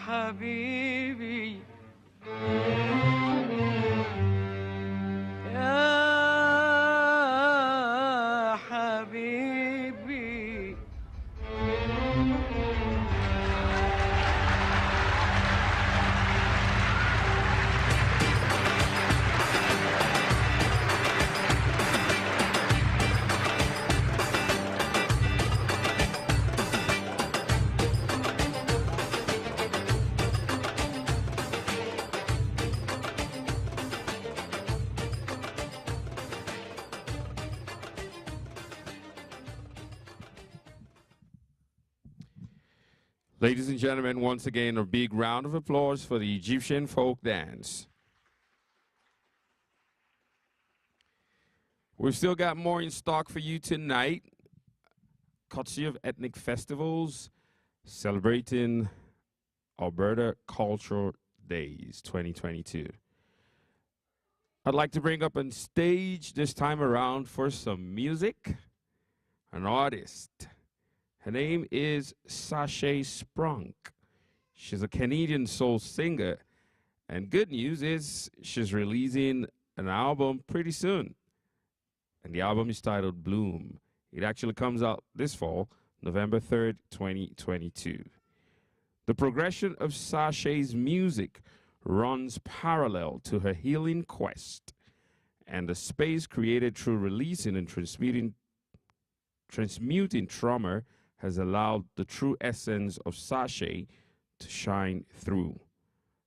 حبيبي يا حبيبي Ladies and gentlemen, once again, a big round of applause for the Egyptian folk dance. We've still got more in stock for you tonight. Courtesy of Ethnic Festivals, celebrating Alberta Cultural Days 2022. I'd like to bring up on stage this time around for some music, an artist. Her name is Sashay Sprunk. She's a Canadian soul singer. And good news is she's releasing an album pretty soon. And the album is titled Bloom. It actually comes out this fall, November 3rd, 2022. The progression of Sashay's music runs parallel to her healing quest, and the space created through releasing and transmuting trauma has allowed the true essence of Sashay to shine through.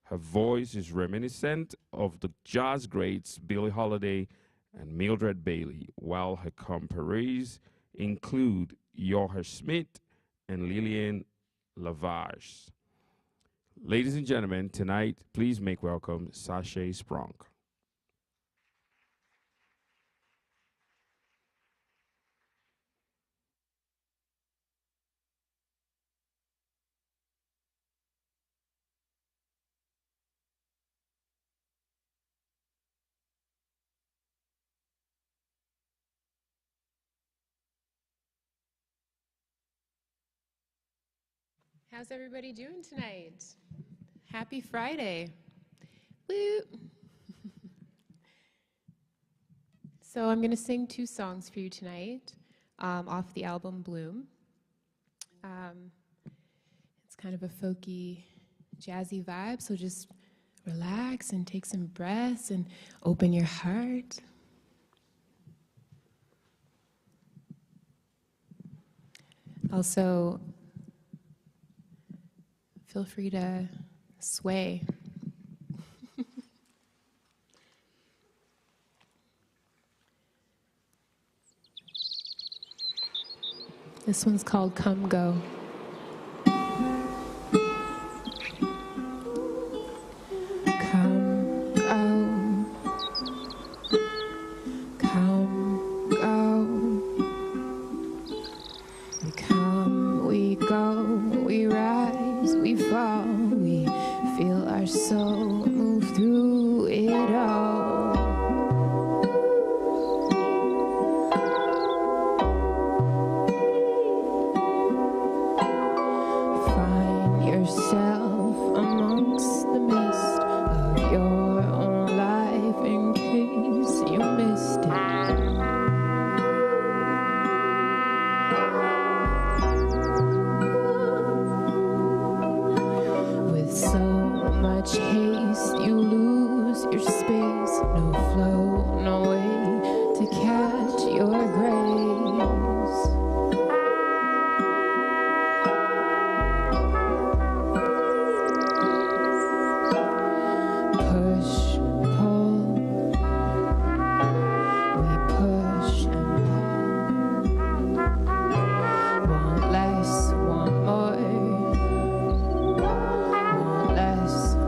Her voice is reminiscent of the jazz greats Billie Holiday and Mildred Bailey, while her contemporaries include Jorge Smith and Lillian Lavage. Ladies and gentlemen, tonight, please make welcome Sashay Sprunk. How's everybody doing tonight? Happy Friday. Woo! So I'm going to sing 2 songs for you tonight off the album Bloom. It's kind of a folky, jazzy vibe, so just relax and take some breaths and open your heart. Also, feel free to sway. This one's called Come Go. Come go. Come go. We come, we go, we rise, we fall, we feel our soul move through it all. Find yourself amongst the mist of your own life in case you missed it. So much haste, you lose your space. No flow, no way to catch your grace. Push, pull. We push and pull. Want less, want more.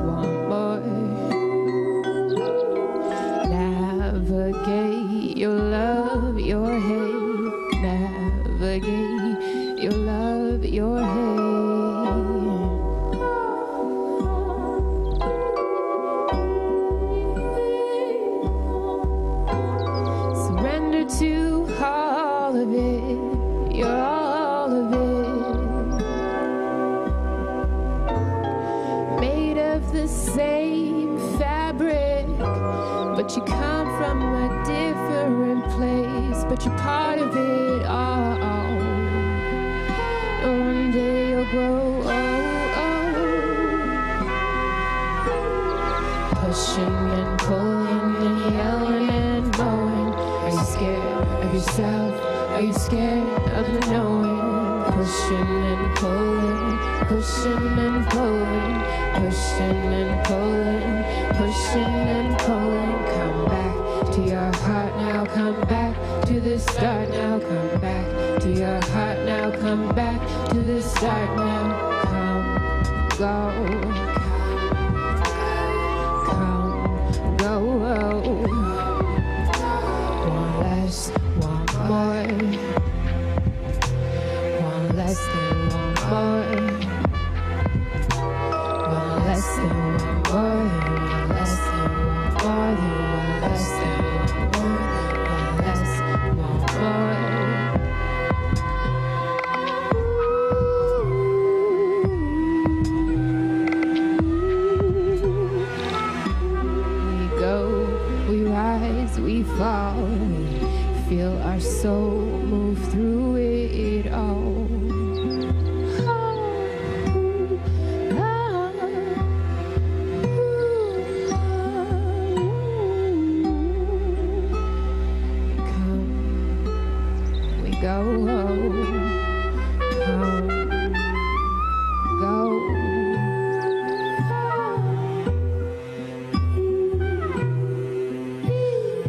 Want more. of the same fabric, but you come from a different place, but you're part of it all. And one day you'll grow pushing and pulling and yelling and blowing. Are you scared of yourself? Are you scared of the knowing? Pushing and pulling, pushing and pulling, pushing and pulling, pushing and pulling. Come back to your heart now, come back to the start now, come back to your heart now, come back to the start now. Come, go, go. One less, one more. One less than one more. One less than one more. One less than one more. One less than one more. One less, one more. We go, we rise, we fall. We feel our soul move through it all.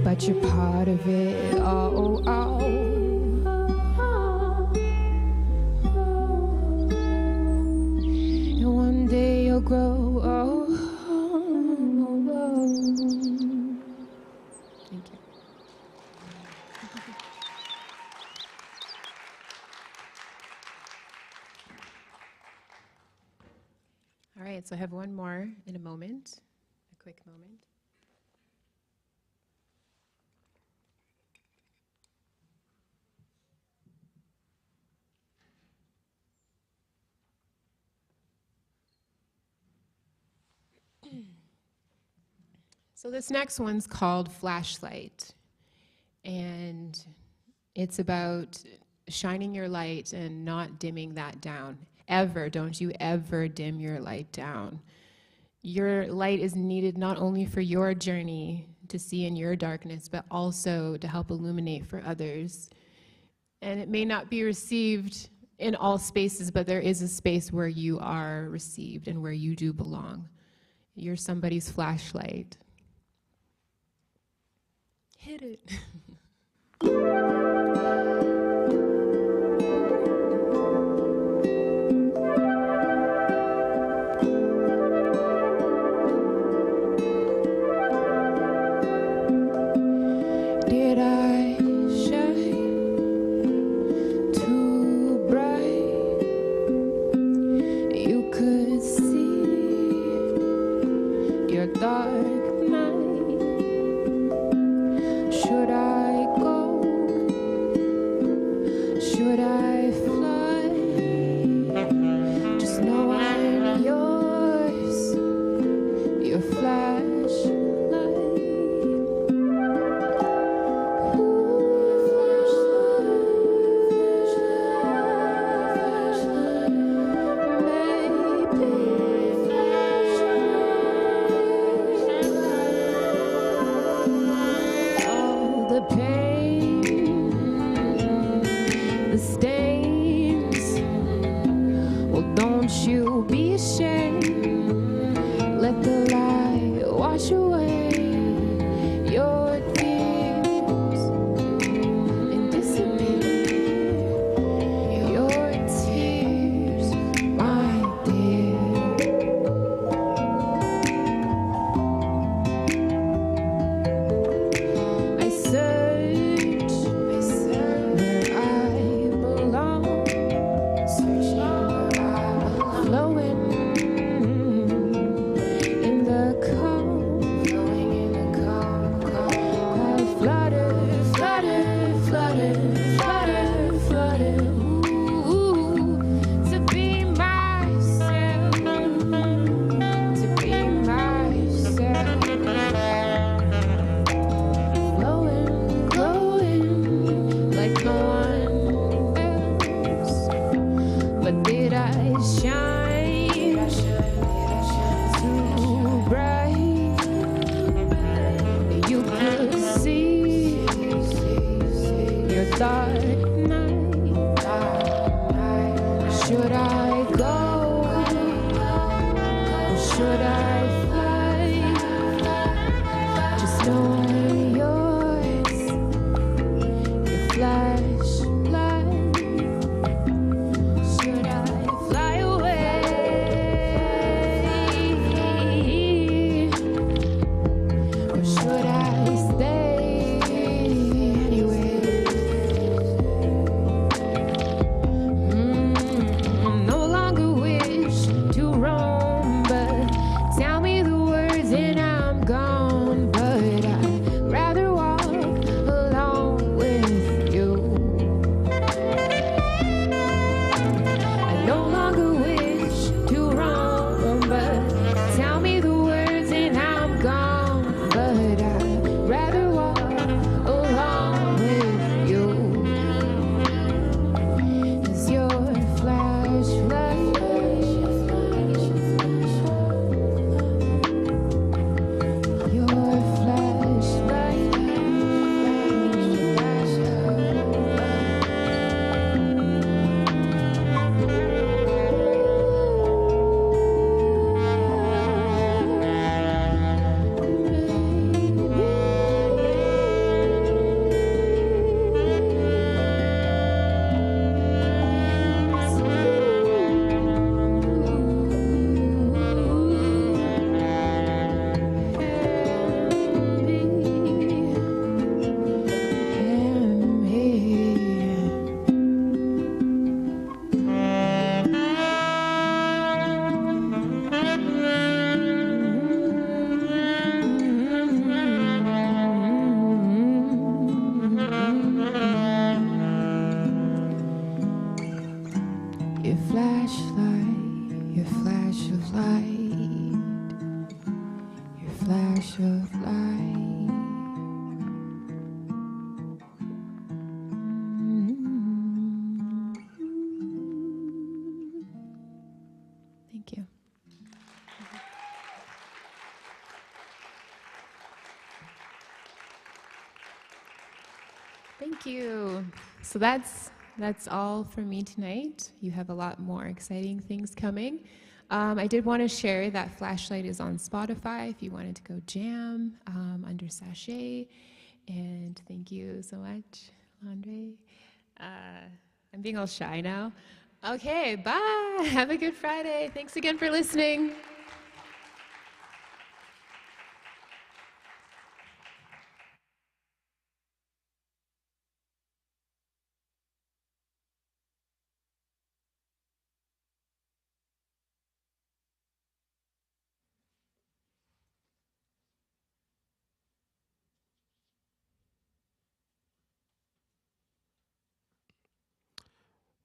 But you're part of it all. And one day you'll grow. Thank you. All right, so I have one more in a moment, a quick moment. So this next one's called Flashlight, and it's about shining your light and not dimming that down. Ever, don't you ever dim your light down. Your light is needed not only for your journey to see in your darkness, but also to help illuminate for others. And it may not be received in all spaces, but there is a space where you are received and where you do belong. You're somebody's flashlight. Hit it. Did I shine too bright? You could see your dark night. Should I go? Should I fly? Just know I'm yours, your flashlight. flash of light. Thank you. Thank you. So that's all for me tonight. You have a lot more exciting things coming. I did want to share that Flashlight is on Spotify if you wanted to go jam under Sachet. And thank you so much, Andre. I'm being all shy now. Okay, bye. Have a good Friday. Thanks again for listening.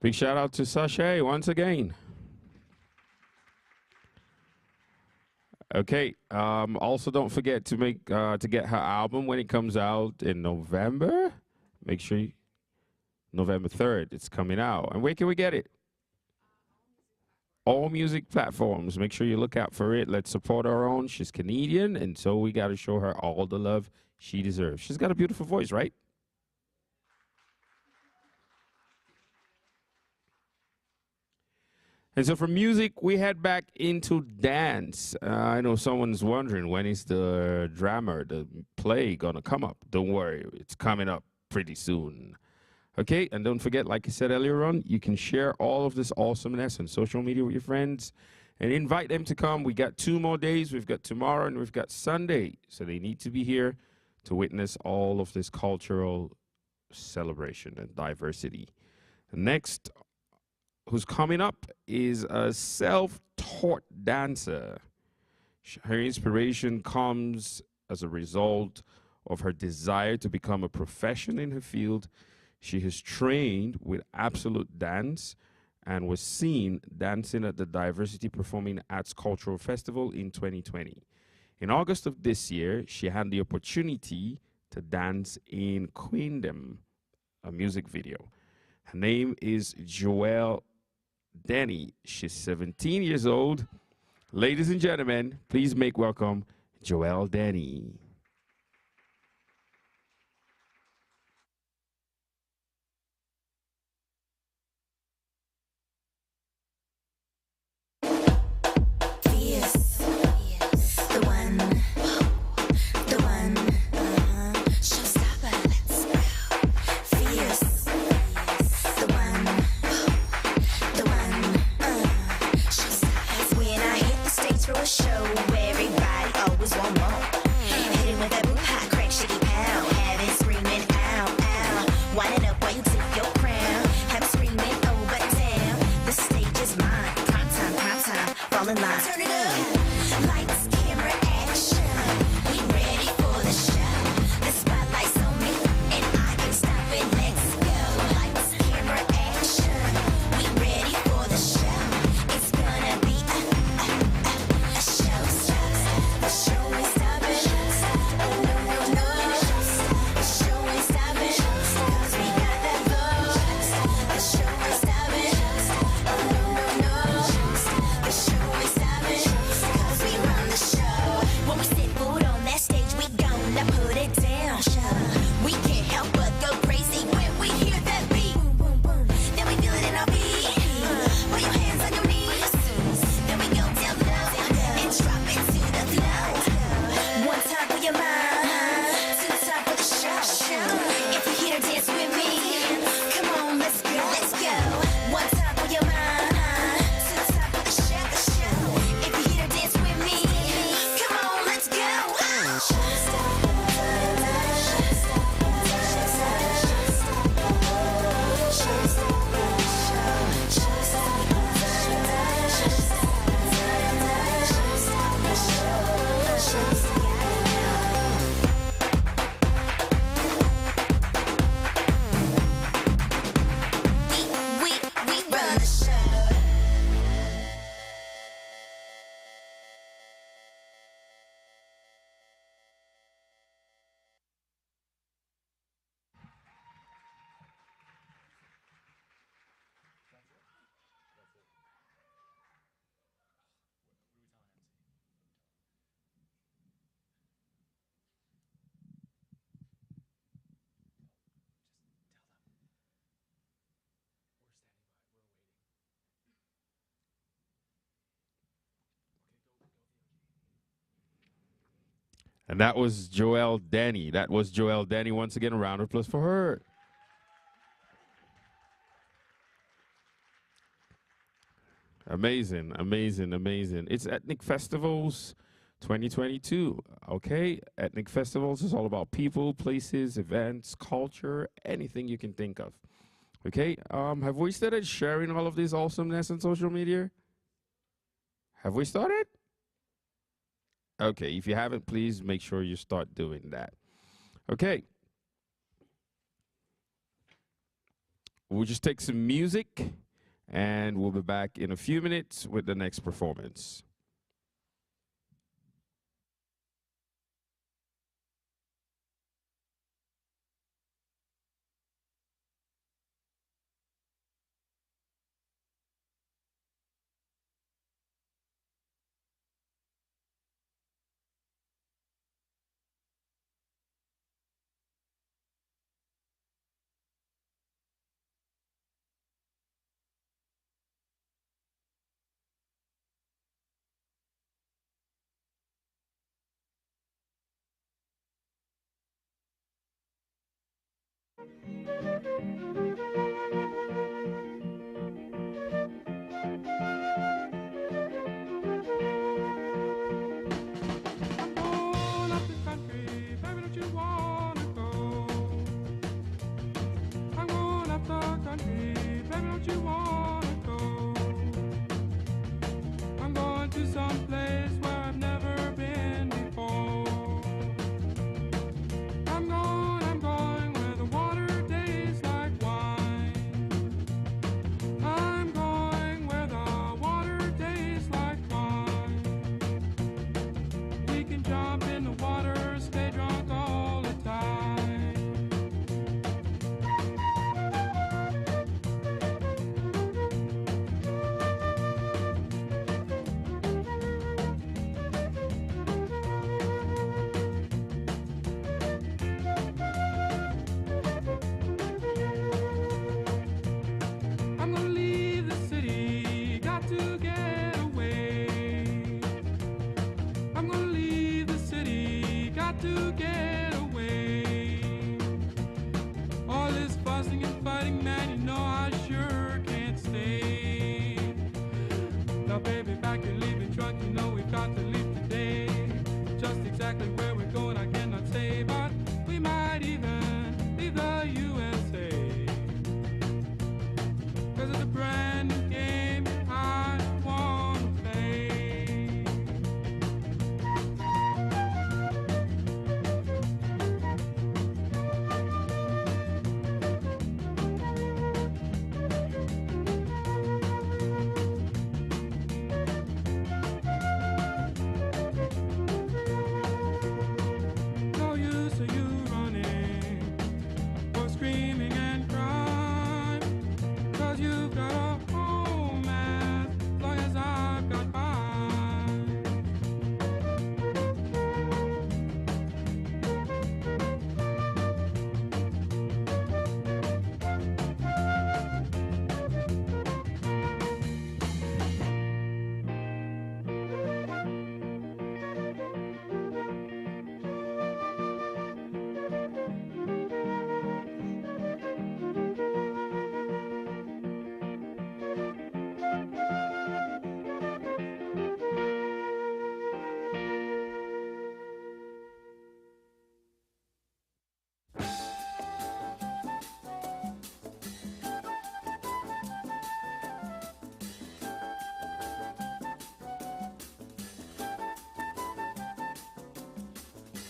Big shout out to Sachet once again. Okay. Also, don't forget to get her album when it comes out in November. Make sure November 3rd, it's coming out. And where can we get it? All music platforms. Make sure you look out for it. Let's support our own. She's Canadian, and so we got to show her all the love she deserves. She's got a beautiful voice, right? And so from music, we head back into dance. I know someone's wondering, when is the drama, the play going to come up? Don't worry, it's coming up pretty soon. Okay, and don't forget, like I said earlier on, you can share all of this awesomeness on social media with your friends and invite them to come. We got 2 more days. We've got tomorrow and we've got Sunday. So they need to be here to witness all of this cultural celebration and diversity. Next, who's coming up is a self-taught dancer. Her inspiration comes as a result of her desire to become a professional in her field. She has trained with Absolute Dance and was seen dancing at the Diversity Performing Arts Cultural Festival in 2020. In August of this year, she had the opportunity to dance in Queendom, a music video. Her name is Joelle Denny. She's 17 years old. Ladies and gentlemen, please make welcome Joelle Denny. Show is And that was Joelle Denny. That was Joelle Denny. Once again, a round of applause for her. Amazing, amazing, amazing. It's Ethnic Festivals 2022, okay? Ethnic Festivals is all about people, places, events, culture, anything you can think of. Okay, have we started sharing all of this awesomeness on social media? Have we started? Okay, if you haven't, please make sure you start doing that. Okay. We'll just take some music, and we'll be back in a few minutes with the next performance.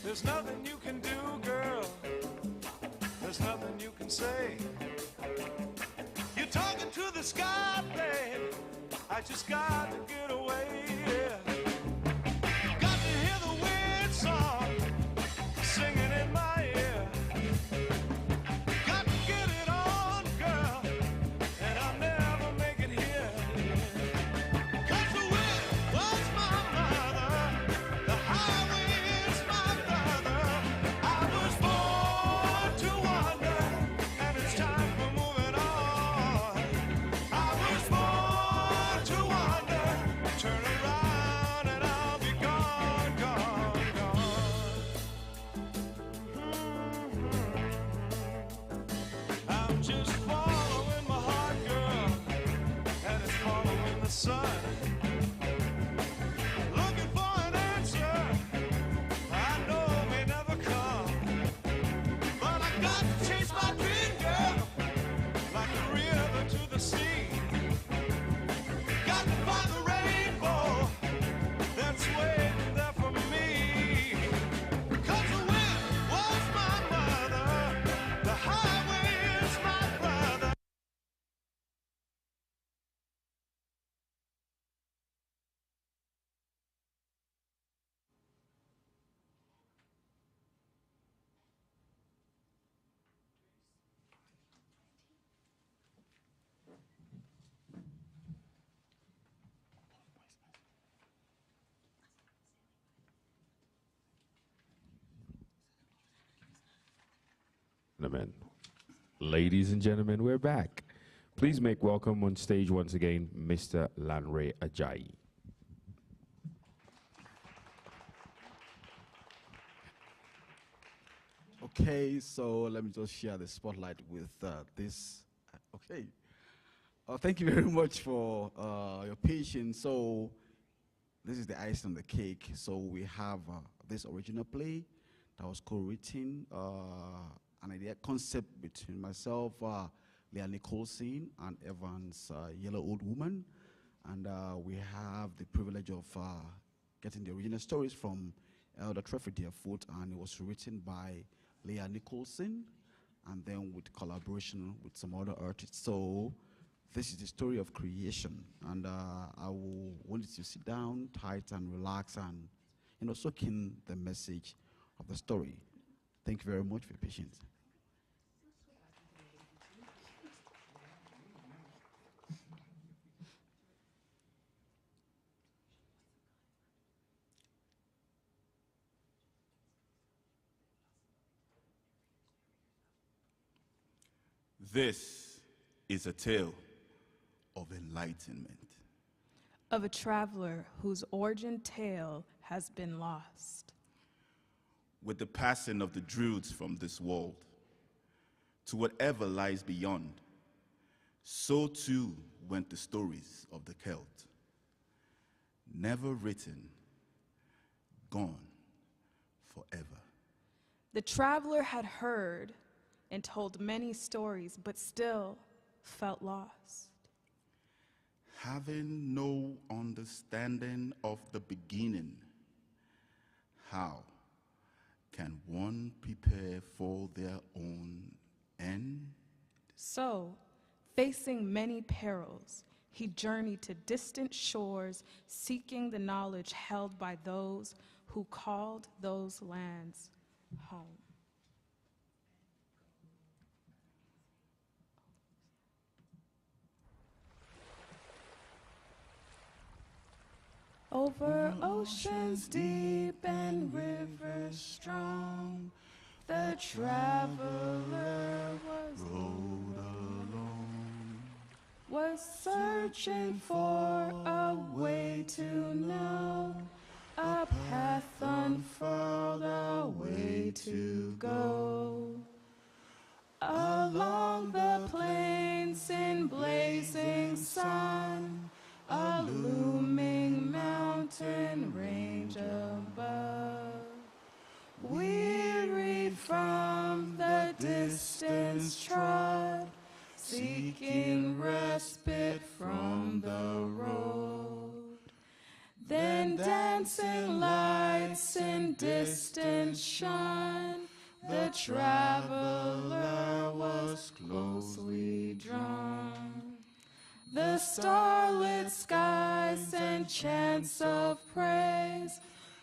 There's nothing you can do, girl. There's nothing you can say. You're talking to the sky, babe. I just got to get away. Yeah. Got to hear the weird song singing in my ear. Got to get it on, girl, and I'll never make it here. 'Cause the wind was my mother, the highway is my brother. I was born to wander, and it's time for moving on. I was born to wander, turn around. gentlemen. Ladies and gentlemen, we're back. Please make welcome on stage once again, Mr. Lanre Ajayi. Okay, so let me just share the spotlight with this. Okay. Thank you very much for your patience. So this is the icing on the cake. So we have this original play that was co-written, an idea concept between myself, Leah Nicholson, and Evans, Yellow Old Woman. And we have the privilege of getting the original stories from Elder Trefford Deerfoot, and it was written by Leah Nicholson, and then with collaboration with some other artists. So this is the story of creation, and I will want you to sit down tight and relax and, you know, soak in the message of the story. Thank you very much for your patience. This is a tale of enlightenment. Of a traveler whose origin tale has been lost. With the passing of the Druids from this world to whatever lies beyond, so too went the stories of the Celt. Never written, gone forever. The traveler had heard and told many stories, but still felt lost. Having no understanding of the beginning, how can one prepare for their own end? So, facing many perils, he journeyed to distant shores, seeking the knowledge held by those who called those lands home. Over oceans deep and rivers strong, the traveler rode along, was searching for a way to know, a path unfurled, a way to go. Along the plains in blazing sun, a looming mountain range above. Wearied from the distance trod, seeking respite from the road. Then dancing lights in distance shine, the traveler was closely drawn. The starlit skies and chants of praise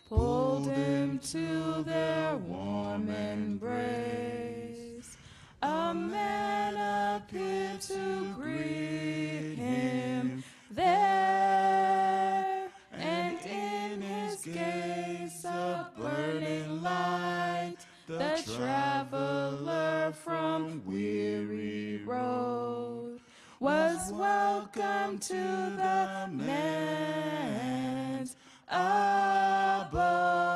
pulled him to their warm embrace. A man appeared to greet him there, and in his gaze a burning light, the traveler from weary road was welcome to the man's abode.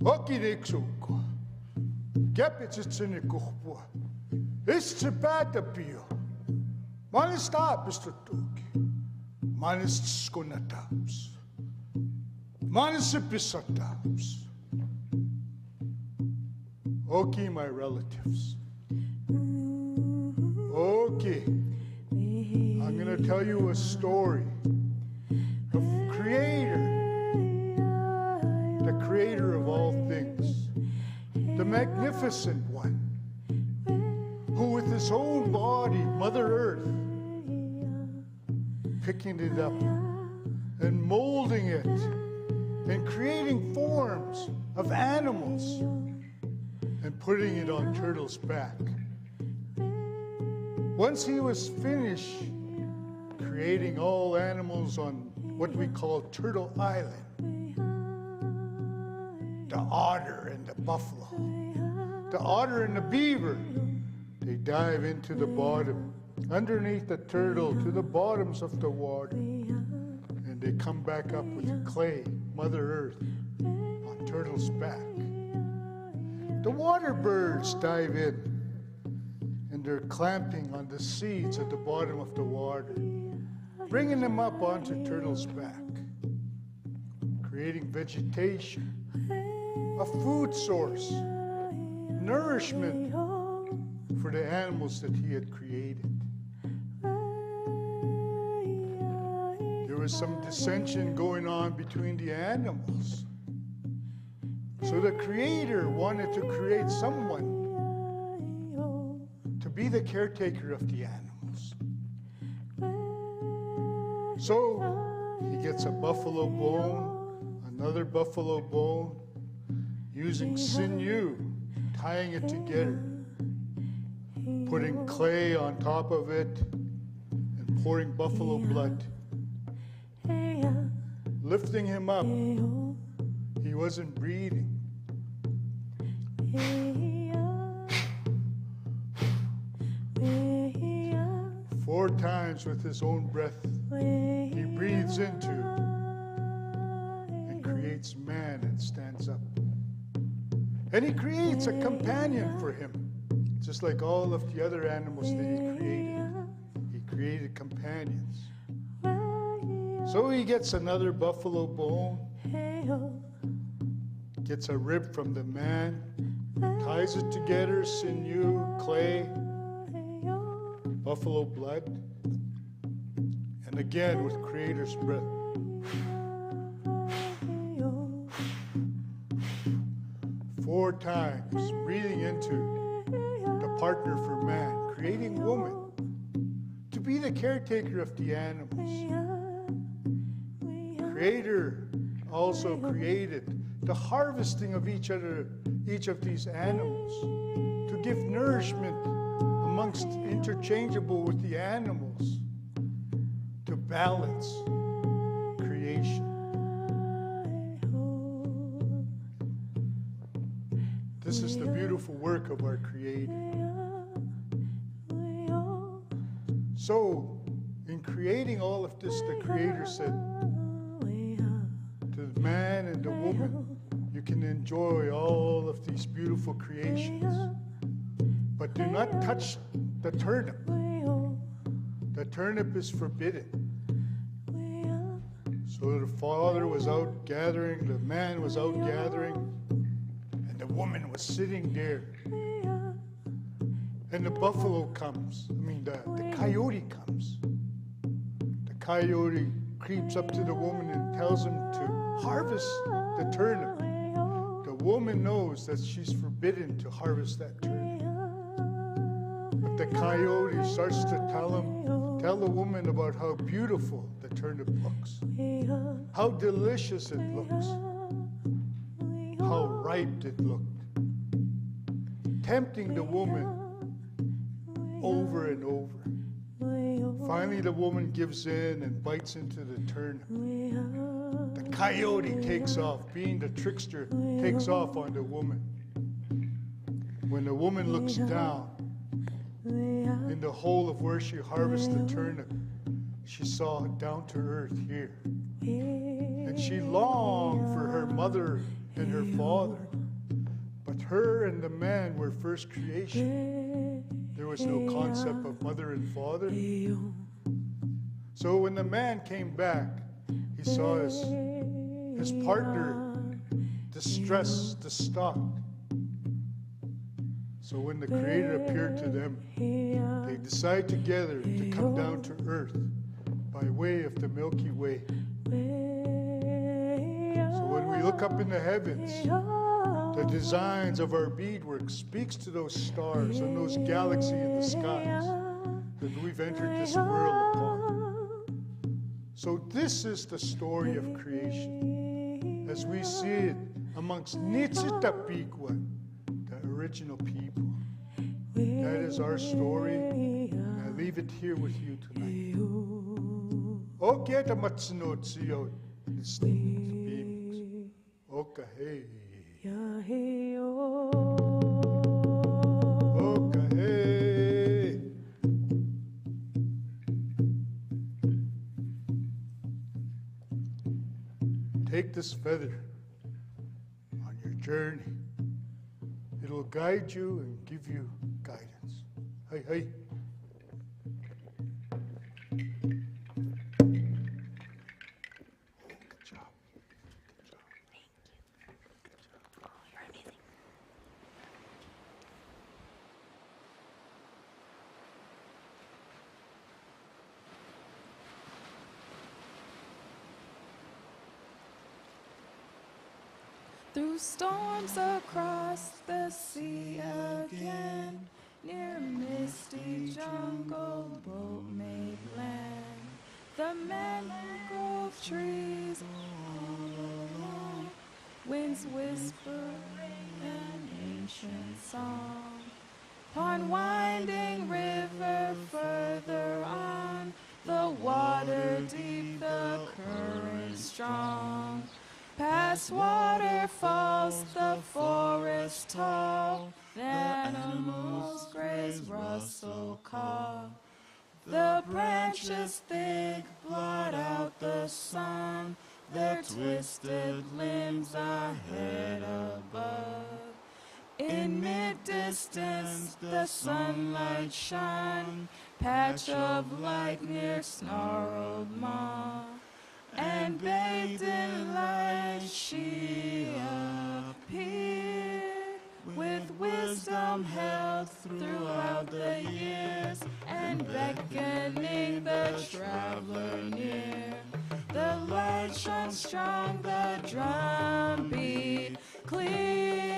Okineksukko. Käpitsitseni kuhpua. Istse päätäpio. Mä olin staapistuttuukin. Mä olin skunataams. Mä olin sipissataams. Okay, my relatives. Okay. I'm going to tell you a story of Creator, the Creator of all things, the magnificent one, who with his own body, Mother Earth, picking it up and molding it and creating forms of animals and putting it on Turtle's back. Once he was finished creating all animals on what we call Turtle Island, the otter and the buffalo, the otter and the beaver, they dive into the bottom, underneath the turtle, to the bottoms of the water, and they come back up with clay, Mother Earth, on Turtle's back. The water birds dive in, and they're clamping on the seeds at the bottom of the water, bringing them up onto Turtle's back, creating vegetation, a food source, nourishment for the animals that he had created. There was some dissension going on between the animals. So the Creator wanted to create someone to be the caretaker of the animals. So he gets a buffalo bone, another buffalo bone, using sinew, tying it together, putting clay on top of it, and pouring buffalo blood. Lifting him up, he wasn't breathing. 4 times with his own breath, he breathes into and creates man and stands up. And he creates a companion for him, just like all of the other animals that he created. He created companions. So he gets another buffalo bone, gets a rib from the man, ties it together, sinew, clay, buffalo blood, and again with Creator's breath. Four times, breathing into the partner for man, creating woman to be the caretaker of the animals. Creator also created the harvesting of each of these animals to give nourishment amongst interchangeable with the animals to balance creation. This is the beautiful work of our Creator. So, in creating all of this, the Creator said to the man and the woman, you can enjoy all of these beautiful creations, but do not touch the turnip. The turnip is forbidden. So the father was out gathering, the man was out gathering, and the woman was sitting there. And the buffalo comes, the coyote comes. The coyote creeps up to the woman and tells him to harvest the turnip. The woman knows that she's forbidden to harvest that turnip. But the coyote starts to tell the woman about how beautiful the turnip looks, how delicious it looks, how ripe it looked, tempting the woman over and over. Finally, the woman gives in and bites into the turnip. The coyote takes off, being the trickster, takes off on the woman. When the woman looks down in the hole of where she harvests the turnip, she saw down to earth here. And she longed for her mother and her father. But her and the man were first creation. There was no concept of mother and father. So when the man came back, he saw his partner distressed, distraught. So when the Creator appeared to them, they decide together to come down to earth by way of the Milky Way. So when we look up in the heavens, the designs of our beadwork speaks to those stars and those galaxies in the skies that we've entered this world upon. So this is the story of creation, as we see it amongst Nitsitapikwa, the original people. That is our story, and I leave it here with you tonight. Okay, the Matsunotsio, it's the babies. Okay, hey. Okay, hey. Take this feather on your journey. It'll guide you and give you guidance. Hey, hey. Good job. Through storms across the sea again, near misty jungle boat made land. The mangrove trees all along, winds whispering an ancient song. Upon winding river further on, the water deep, the current strong. Past waterfalls, the forest tall, the animals graze, rustle, call. The branches thick blot out the sun, their twisted limbs ahead above. In mid-distance, the sunlight shine, patch of light near snarled maw. And bathed in light she appeared, with wisdom held throughout the years, and beckoning the traveler near. The light shone strong, the drum beat clear.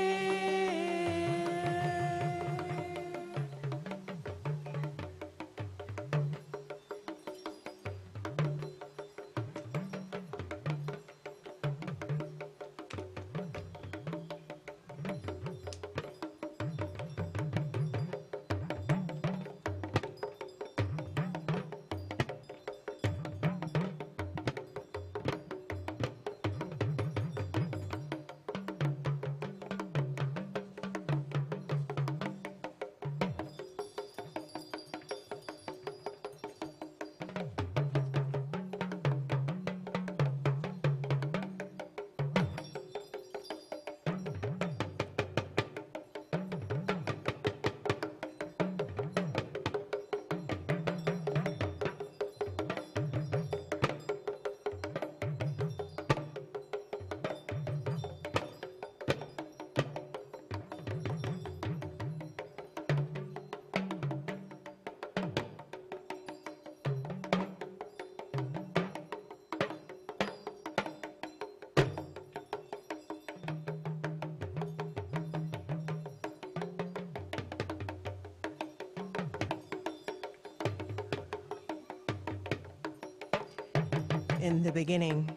In the beginning,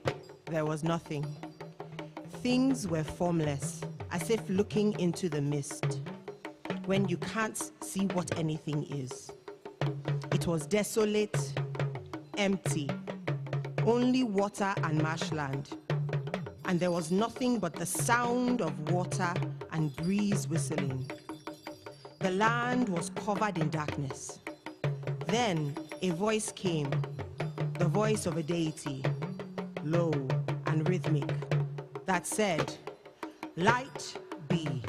there was nothing. Things were formless, as if looking into the mist, when you can't see what anything is. It was desolate, empty, only water and marshland. And there was nothing but the sound of water and breeze whistling. The land was covered in darkness. Then a voice came, the voice of a deity, low and rhythmic, that said, "Light be."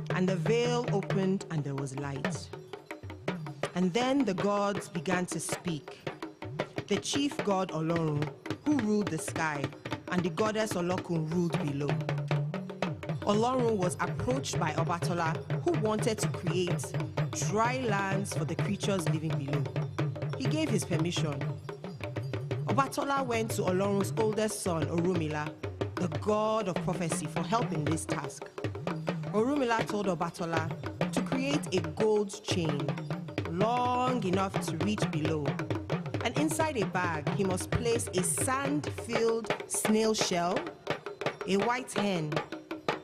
And the veil opened and there was light. And then the gods began to speak. The chief god Olorun, who ruled the sky, and the goddess Olokun ruled below. Olorun was approached by Obatola, who wanted to create dry lands for the creatures living below. He gave his permission. Obatola went to Olorun's oldest son, Orunmila, the god of prophecy, for help in this task. Orunmila told Obatola to create a gold chain long enough to reach below. And inside a bag, he must place a sand-filled snail shell, a white hen,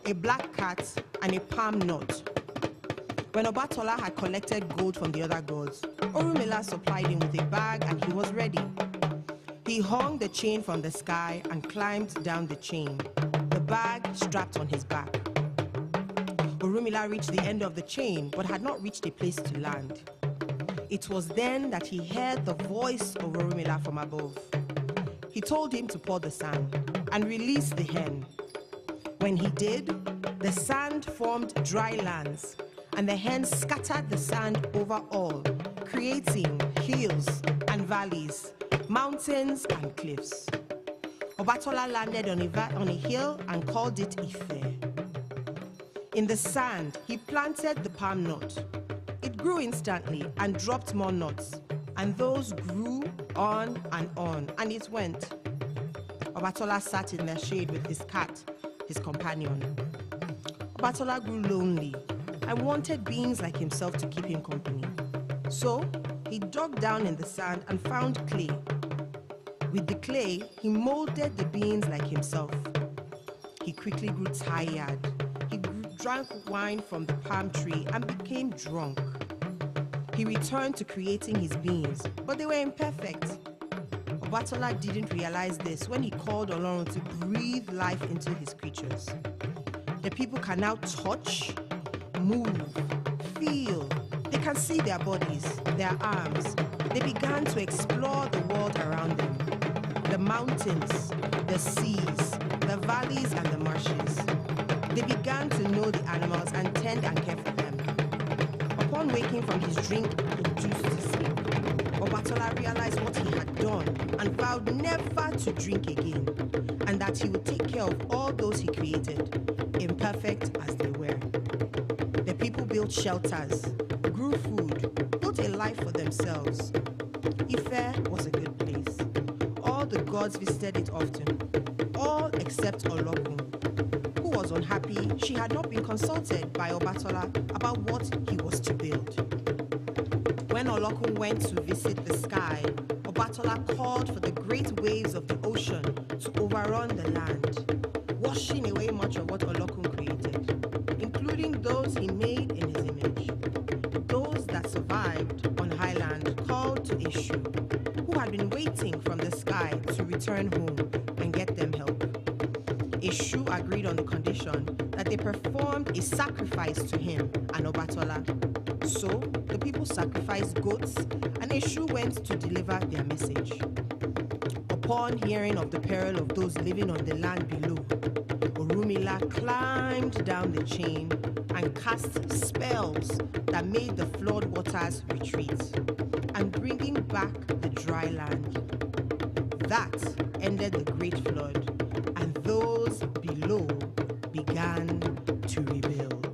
a black cat, and a palm nut. When Obatola had collected gold from the other gods, Orunmila supplied him with a bag and he was ready. He hung the chain from the sky and climbed down the chain, the bag strapped on his back. Orunmila reached the end of the chain but had not reached a place to land. It was then that he heard the voice of Orunmila from above. He told him to pour the sand and release the hen. When he did, the sand formed dry lands, and the hen scattered the sand over all, creating hills and valleys, mountains and cliffs. Obatola landed on a hill and called it Ife. In the sand, he planted the palm nut. It grew instantly and dropped more nuts, and those grew on, and it went. Obatola sat in the shade with his cat, his companion. Obatola grew lonely and wanted beings like himself to keep him company. So he dug down in the sand and found clay. With the clay, he molded the beings like himself. He quickly grew tired. He drank wine from the palm tree and became drunk. He returned to creating his beings, but they were imperfect. Obatola didn't realize this when he called Olorun to breathe life into his creatures. The people can now touch, move, feel. They can see their bodies, their arms. They began to explore the world around them. The mountains, the seas, the valleys and the marshes. They began to know the animals and tend and care for them. Upon waking from his drink-induced sleep, Obatola realized what he had done and vowed never to drink again, and that he would take care of all those he created, imperfect as they were. The people built shelters, grew food, built a life for themselves. Ife was a good place. All the gods visited it often, all except Olokun, who was unhappy she had not been consulted by Obatola about what he was to build. When Olokun went to visit the sky, Obatola called for the great waves of the ocean to overrun the land, washing away much of what Olokun created, including those he made in his image. Those that survived on highland called to Eshu, who had been waiting from the sky to return home and get them help. Eshu agreed on the condition that they performed a sacrifice to him and Obatola. So the people sacrificed goats, and Eshu went to deliver their message. Upon hearing of the peril of those living on the land below, Orunmila climbed down the chain and cast spells that made the flood waters retreat, and bringing back the dry land. That ended the great flood, and those below began to rebuild.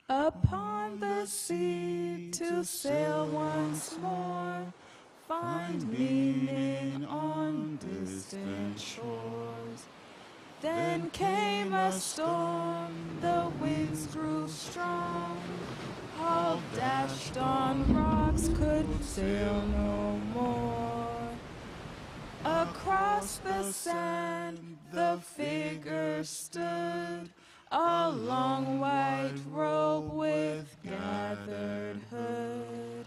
Upon the sea to sail once more, find meaning on distant shores. Then came a storm, the winds grew strong. All dashed on rocks, could sail no more. Across the sand, the figure stood, a long white robe with gathered hood,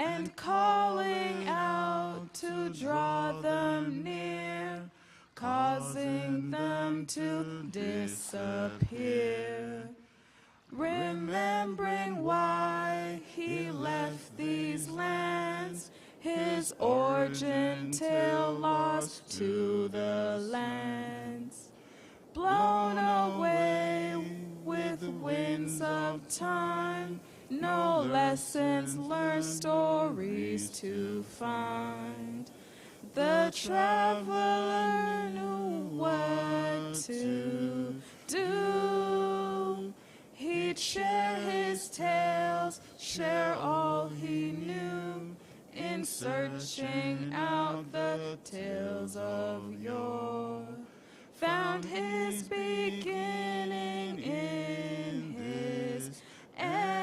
and calling out to draw them near, causing them to disappear. Remembering why he left these lands, his origin tale lost to the lands. Blown away with winds of time, no lessons learned, stories to find. The traveler knew what to do. He'd share his tales, share all he knew, in searching out the tales of yore. Found his beginning in his ending.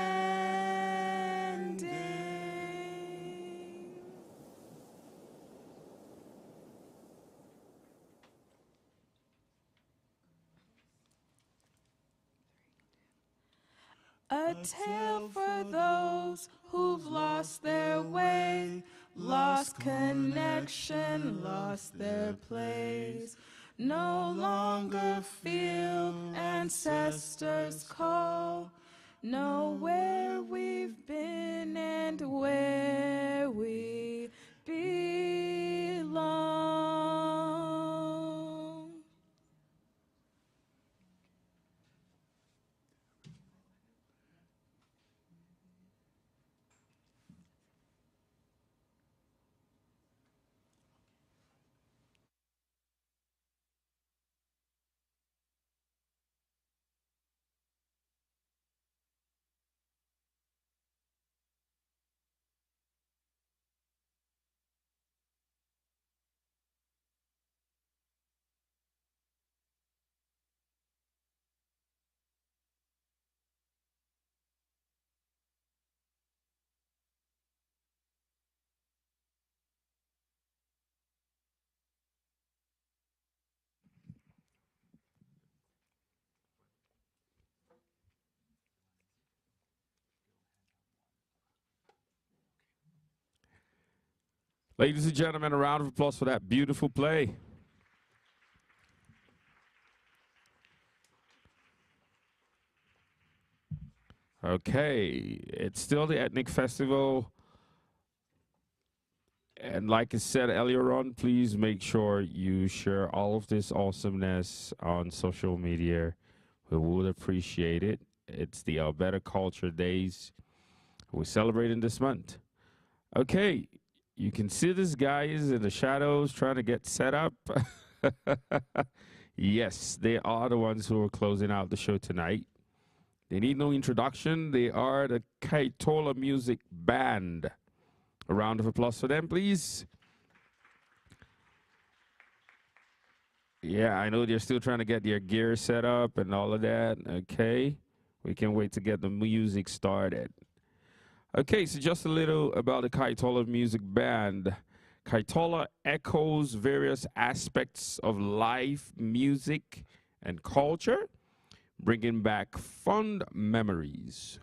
A tale for those who've lost their way, lost connection, lost their place. No longer feel ancestors' call, know where we've been and where we belong. Ladies and gentlemen, a round of applause for that beautiful play. Okay, it's still the Ethnic Festival. And like I said earlier on, please make sure you share all of this awesomeness on social media. We would appreciate it. It's the Alberta Culture Days. We're celebrating this month. Okay, you can see these guys in the shadows trying to get set up. Yes, they are the ones who are closing out the show tonight. They need no introduction. They are the Kaitola Music Band. A round of applause for them, please. Yeah, I know they're still trying to get their gear set up and all of that. Okay, we can't wait to get the music started. Okay, so just a little about the Kaitola Music Band. Kaitola echoes various aspects of life, music, and culture, bringing back fond memories.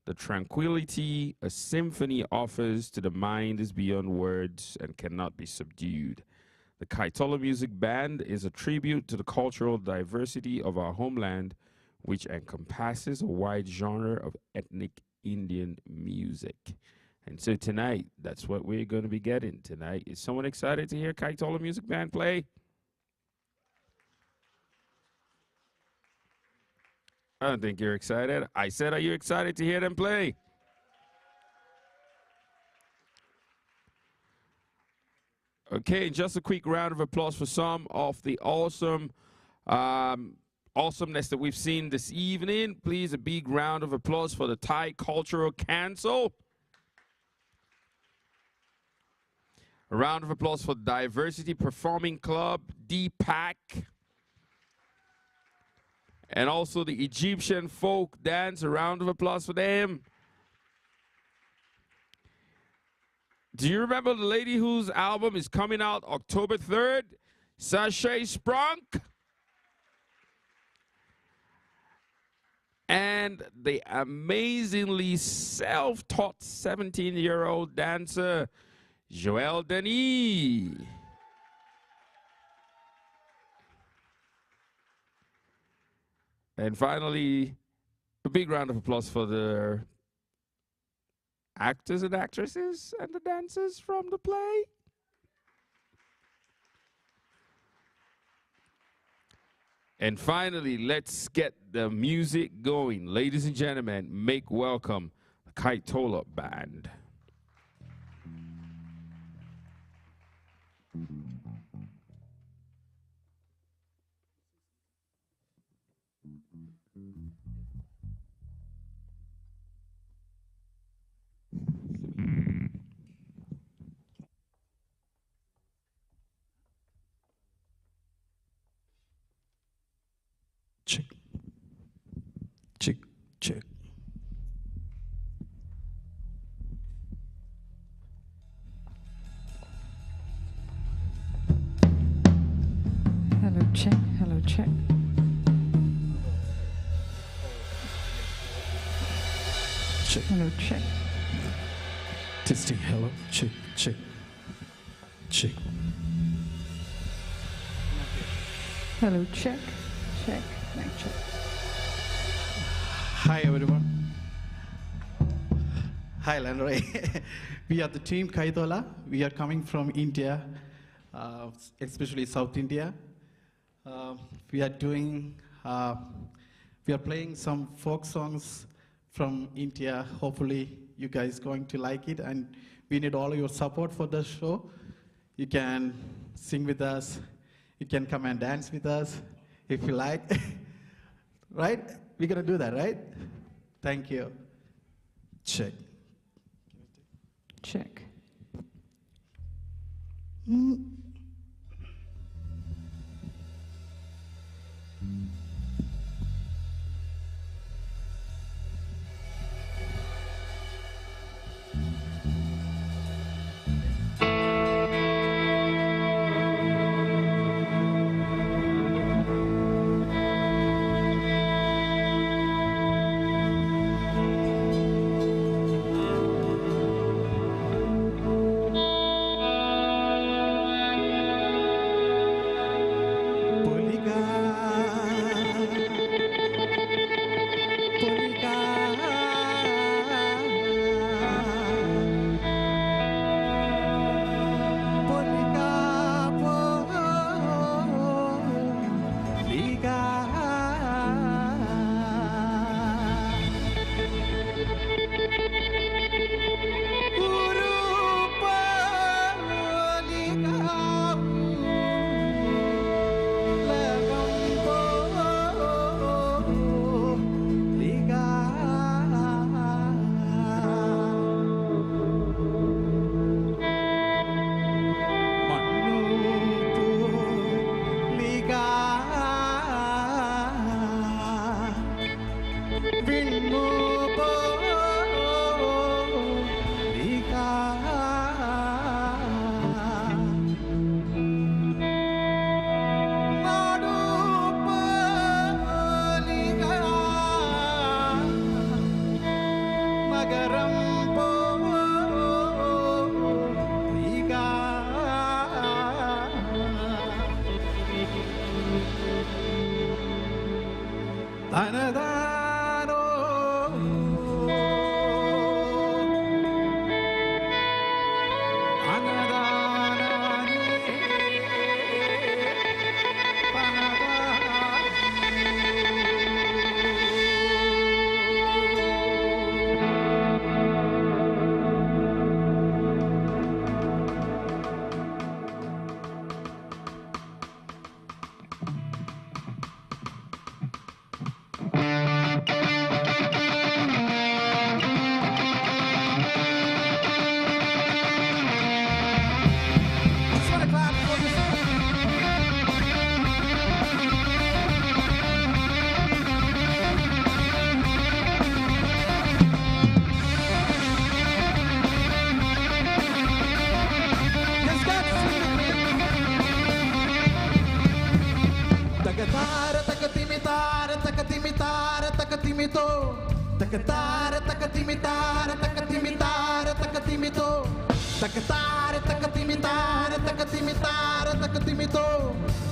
The tranquility a symphony offers to the mind is beyond words and cannot be subdued. The Kaitola Music Band is a tribute to the cultural diversity of our homeland, which encompasses a wide genre of ethnic Indian music. And so tonight, that's what we're going to be getting tonight. Is someone excited to hear Kaitola Music Band play? I don't think you're excited. I said, are you excited to hear them play? Okay, just a quick round of applause for some of the awesome awesomeness that we've seen this evening. Please, a big round of applause for the Thai Cultural Council. A round of applause for Diversity Performing Club, DPAC. and also the Egyptian folk dance. A round of applause for them. Do you remember the lady whose album is coming out October 3rd? Sashay Sprunk. And the amazingly self-taught 17-year-old dancer, Joelle Denis. And finally, a big round of applause for the actors and actresses and the dancers from the play. And finally, let's get the music going. Ladies and gentlemen, make welcome the Kaitola Band. Check. Check. Check. Hello, check. Hello, check. Check. Hello, check. Testing. Hello. Check. Check. Check. Hello, check. Check. Mic check. Hi, everyone. Hi, Landry. We are the team Kaitola. We are coming from India, especially South India. We are playing some folk songs from India. Hopefully, you guys going to like it, and we need all your support for the show. You can sing with us. You can come and dance with us if you like. Right? We're gonna do that, right? Thank you. Check. Check. takatara takatimitara takatimitara takatimito takatara takatimitara takatimitara takatimito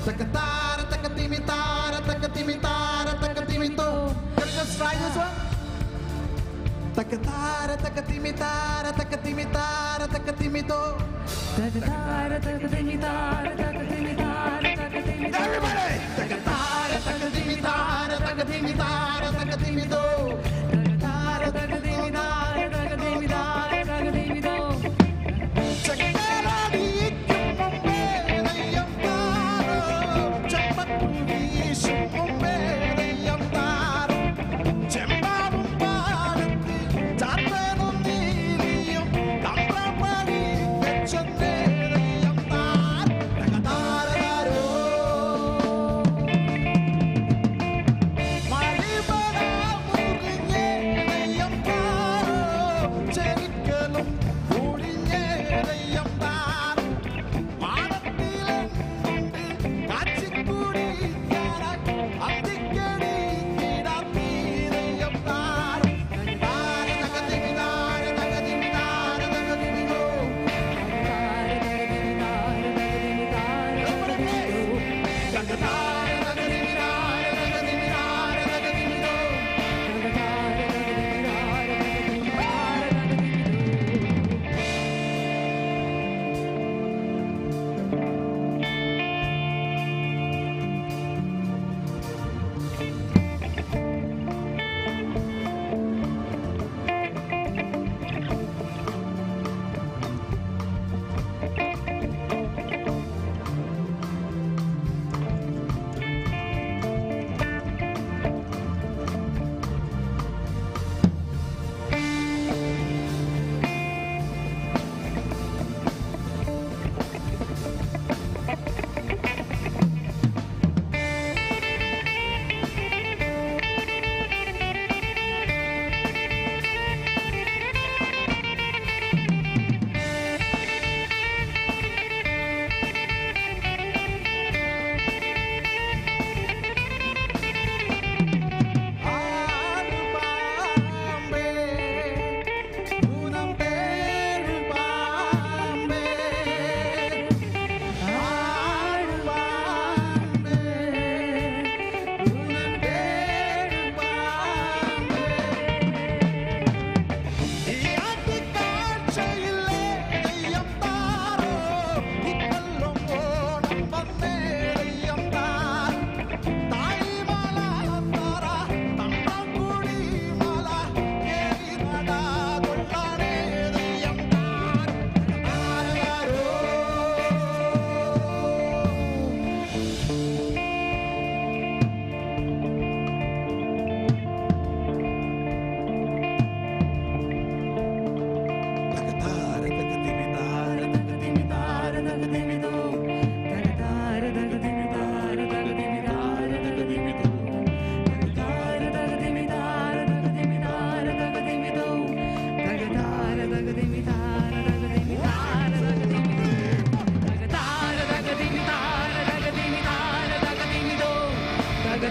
takatara takatimitara takatimitara takatimito. Can you just try this one? Takatara takatimitara takatimitara takatimito takatara takatimitara takatimitara takatimito. Everybody! Takatara takatimitara takatimitara takatimito takatara takatimitara takatimitara takatimito. Cakera diikum umbedayam taro cepat visum umbedayam taro cembabum padatti catanum niliyum tamprapadi vechannedayam tar takatara daro malibara murinjedayam taro cerikkalum murinjedayam tar maadathilundu kaachikudi yarak andikkadi kidathidayam tar takatara takatimitara takatimitara takatimito takatara takatimitara takatimitara takatimito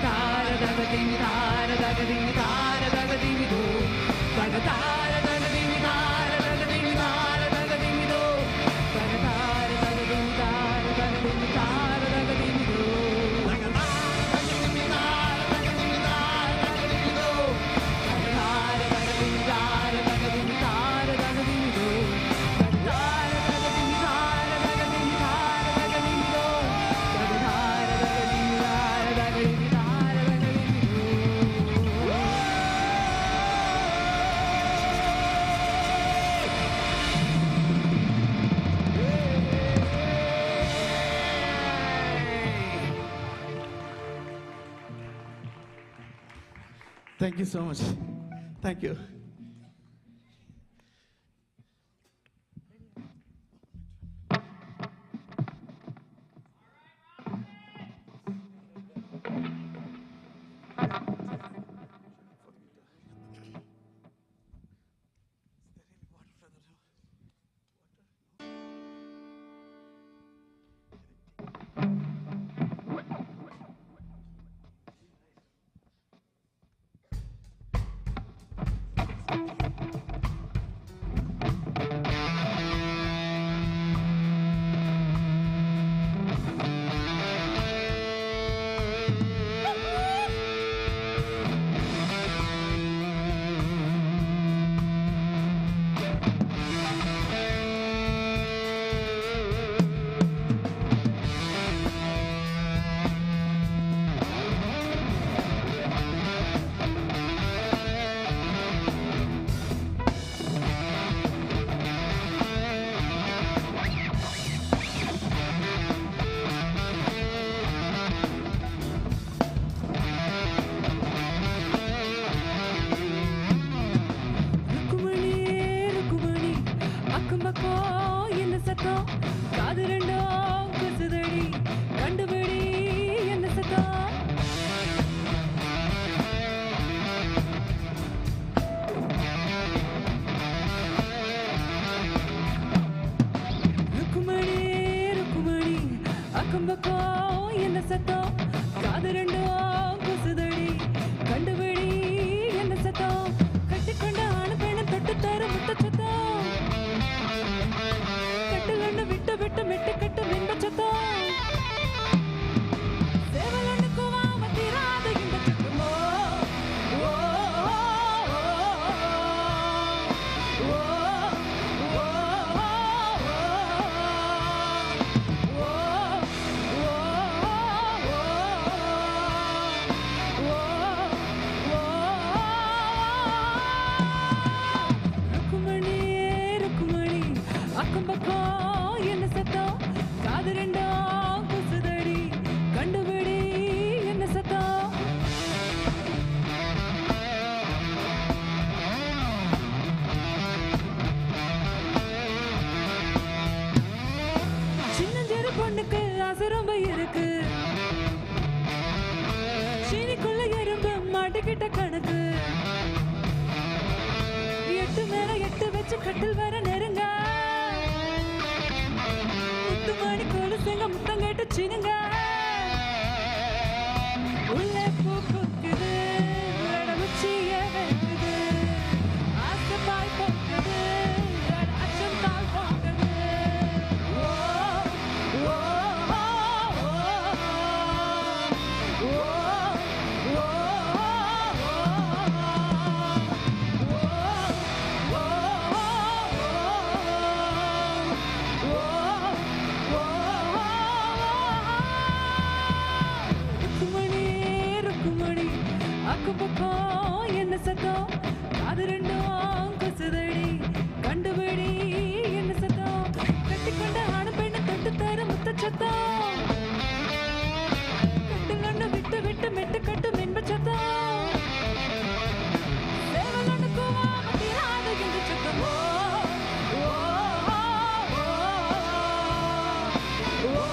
takatara takatimitara takatimitara takatimito takatara Thank you so much. Thank you. காது ரெண்டும் குசுதடி கண்டுபிடி என்ன சத்தம் கட்டிக்கொண்ட ஆணு பெண்ணு தொட்டு தர முத்த சத்தம் கட்டுங்கண்ணு விட்டு விட்டு மெட்டு கட்டு மென்ப சத்தம் சேவலண்ணு கூவாம தீராத இந்த சத்தம் ஓ ஓ ஓ ஓ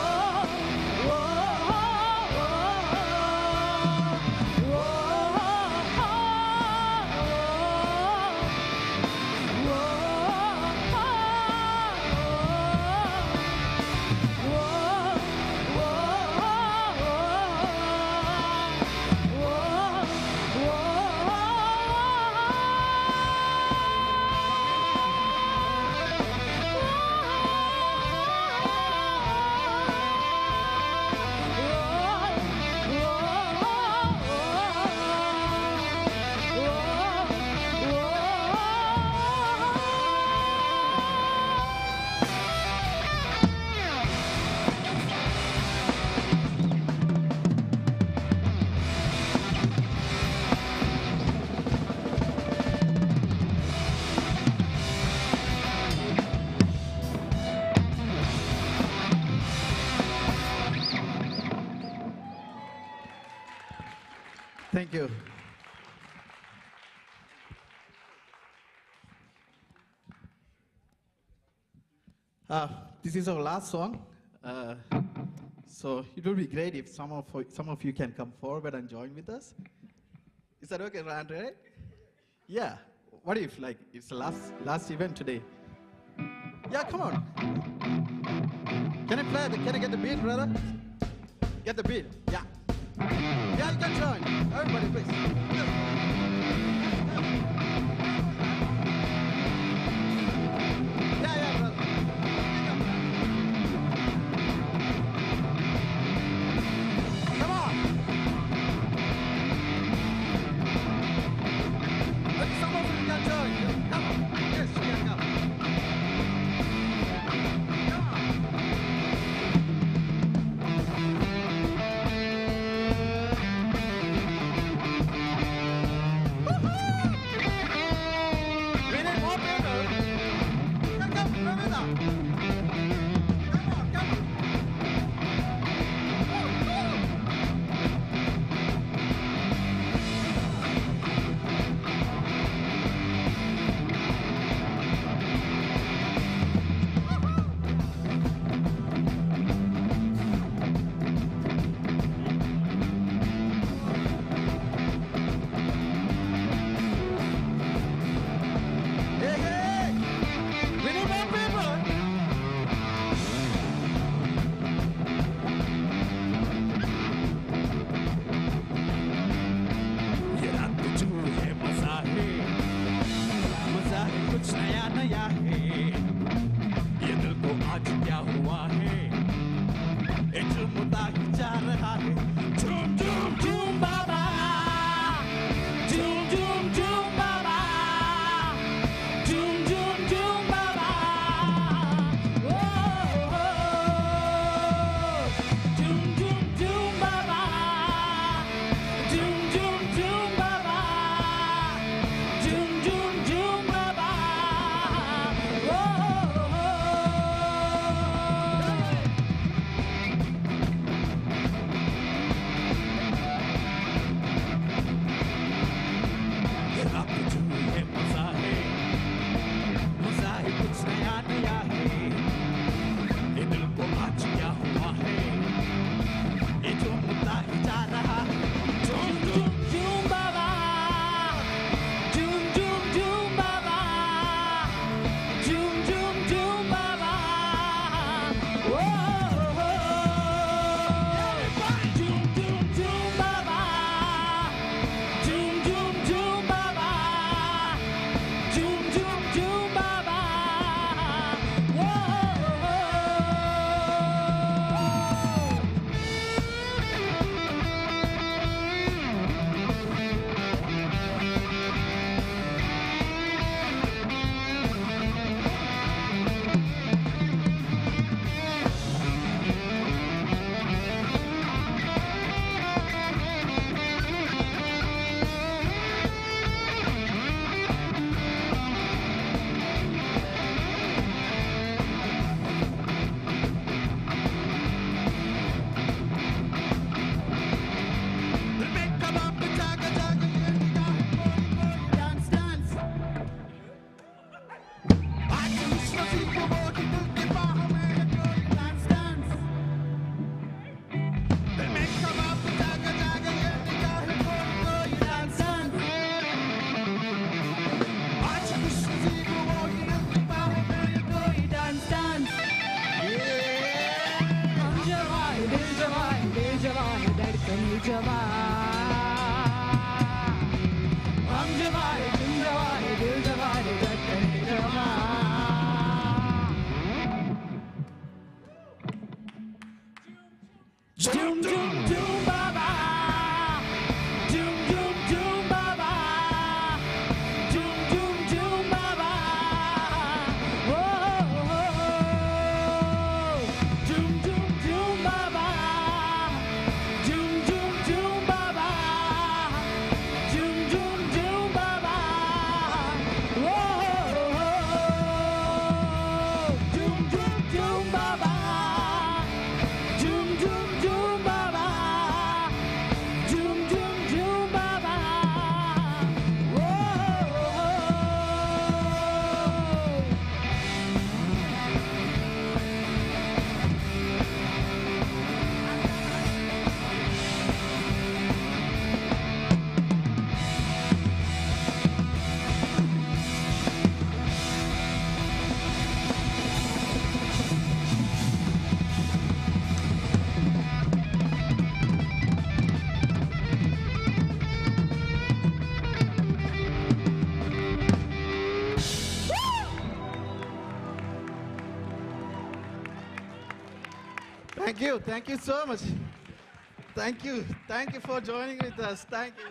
Thank you. This is our last song. So it would be great if some of you can come forward and join with us. Is that okay, Andre? Yeah. What if it's the last event today? Yeah, come on. Can I get the beat, brother? Get the beat. Yeah. Yeah, you can join. Everybody, please. Yeah, brother. Come on. Some of you can join. Come on. Yes, you can come. Come on. Thank you so much. Thank you for joining with us. Thank you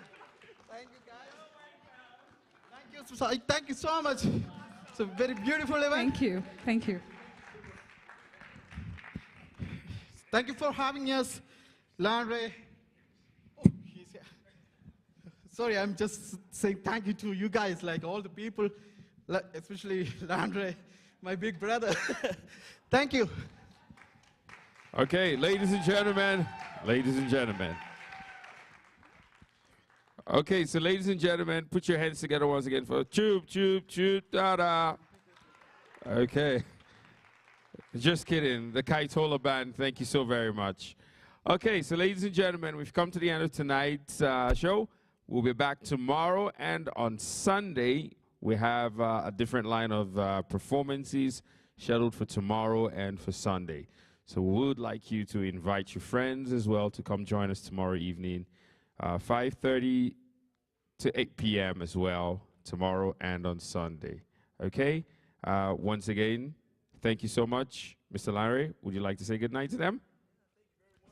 guys. Thank you so much. It's a very beautiful event. Thank you. Thank you for having us, Landry. He's here. Sorry, I'm just saying thank you to you guys, like all the people, especially Landry, my big brother. Thank you. Okay, ladies and gentlemen. Okay, so ladies and gentlemen, put your hands together once again for choop, choop, choop, da-da. Okay. Just kidding. The Kaitola Band, thank you so very much. Okay, so ladies and gentlemen, we've come to the end of tonight's show. We'll be back tomorrow, and on Sunday, we have a different line of performances scheduled for tomorrow and for Sunday. So we would like you to invite your friends as well to come join us tomorrow evening, 5:30 to 8 p.m. as well, tomorrow and on Sunday. Okay? Once again, thank you so much. Mr. Larry, would you like to say goodnight to them?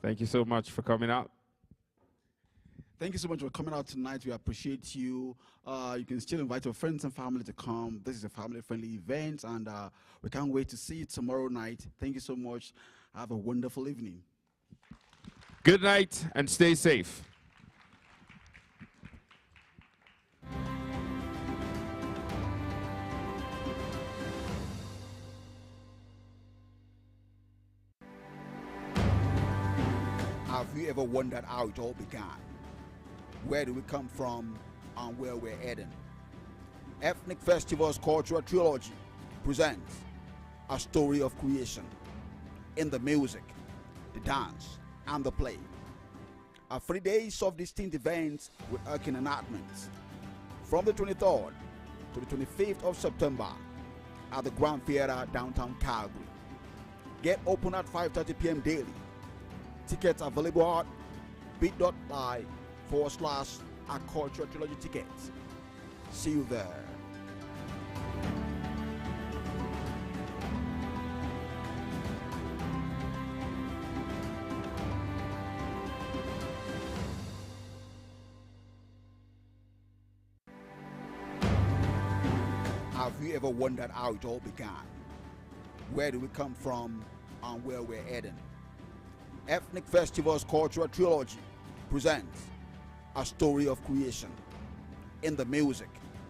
Thank you so much for coming out. Thank you so much for coming out tonight. We appreciate you. You can still invite your friends and family to come. This is a family-friendly event, and we can't wait to see you tomorrow night. Thank you so much. Have a wonderful evening. Good night and stay safe. Have you ever wondered how it all began? Where do we come from and where we're heading? Ethnik Festival's Cultural Trilogy presents a story of creation in the music, the dance, and the play. 3 days of distinct events with working enactments from the 23rd to the 25th of September at the Grand Theatre, downtown Calgary. Get open at 5:30 p.m. daily. Tickets available at bit.ly/Cultural Trilogy tickets. See you there. Have you ever wondered how it all began? Where do we come from and where we're heading? Ethnik Festival's Cultural Trilogy presents a story of creation in the music,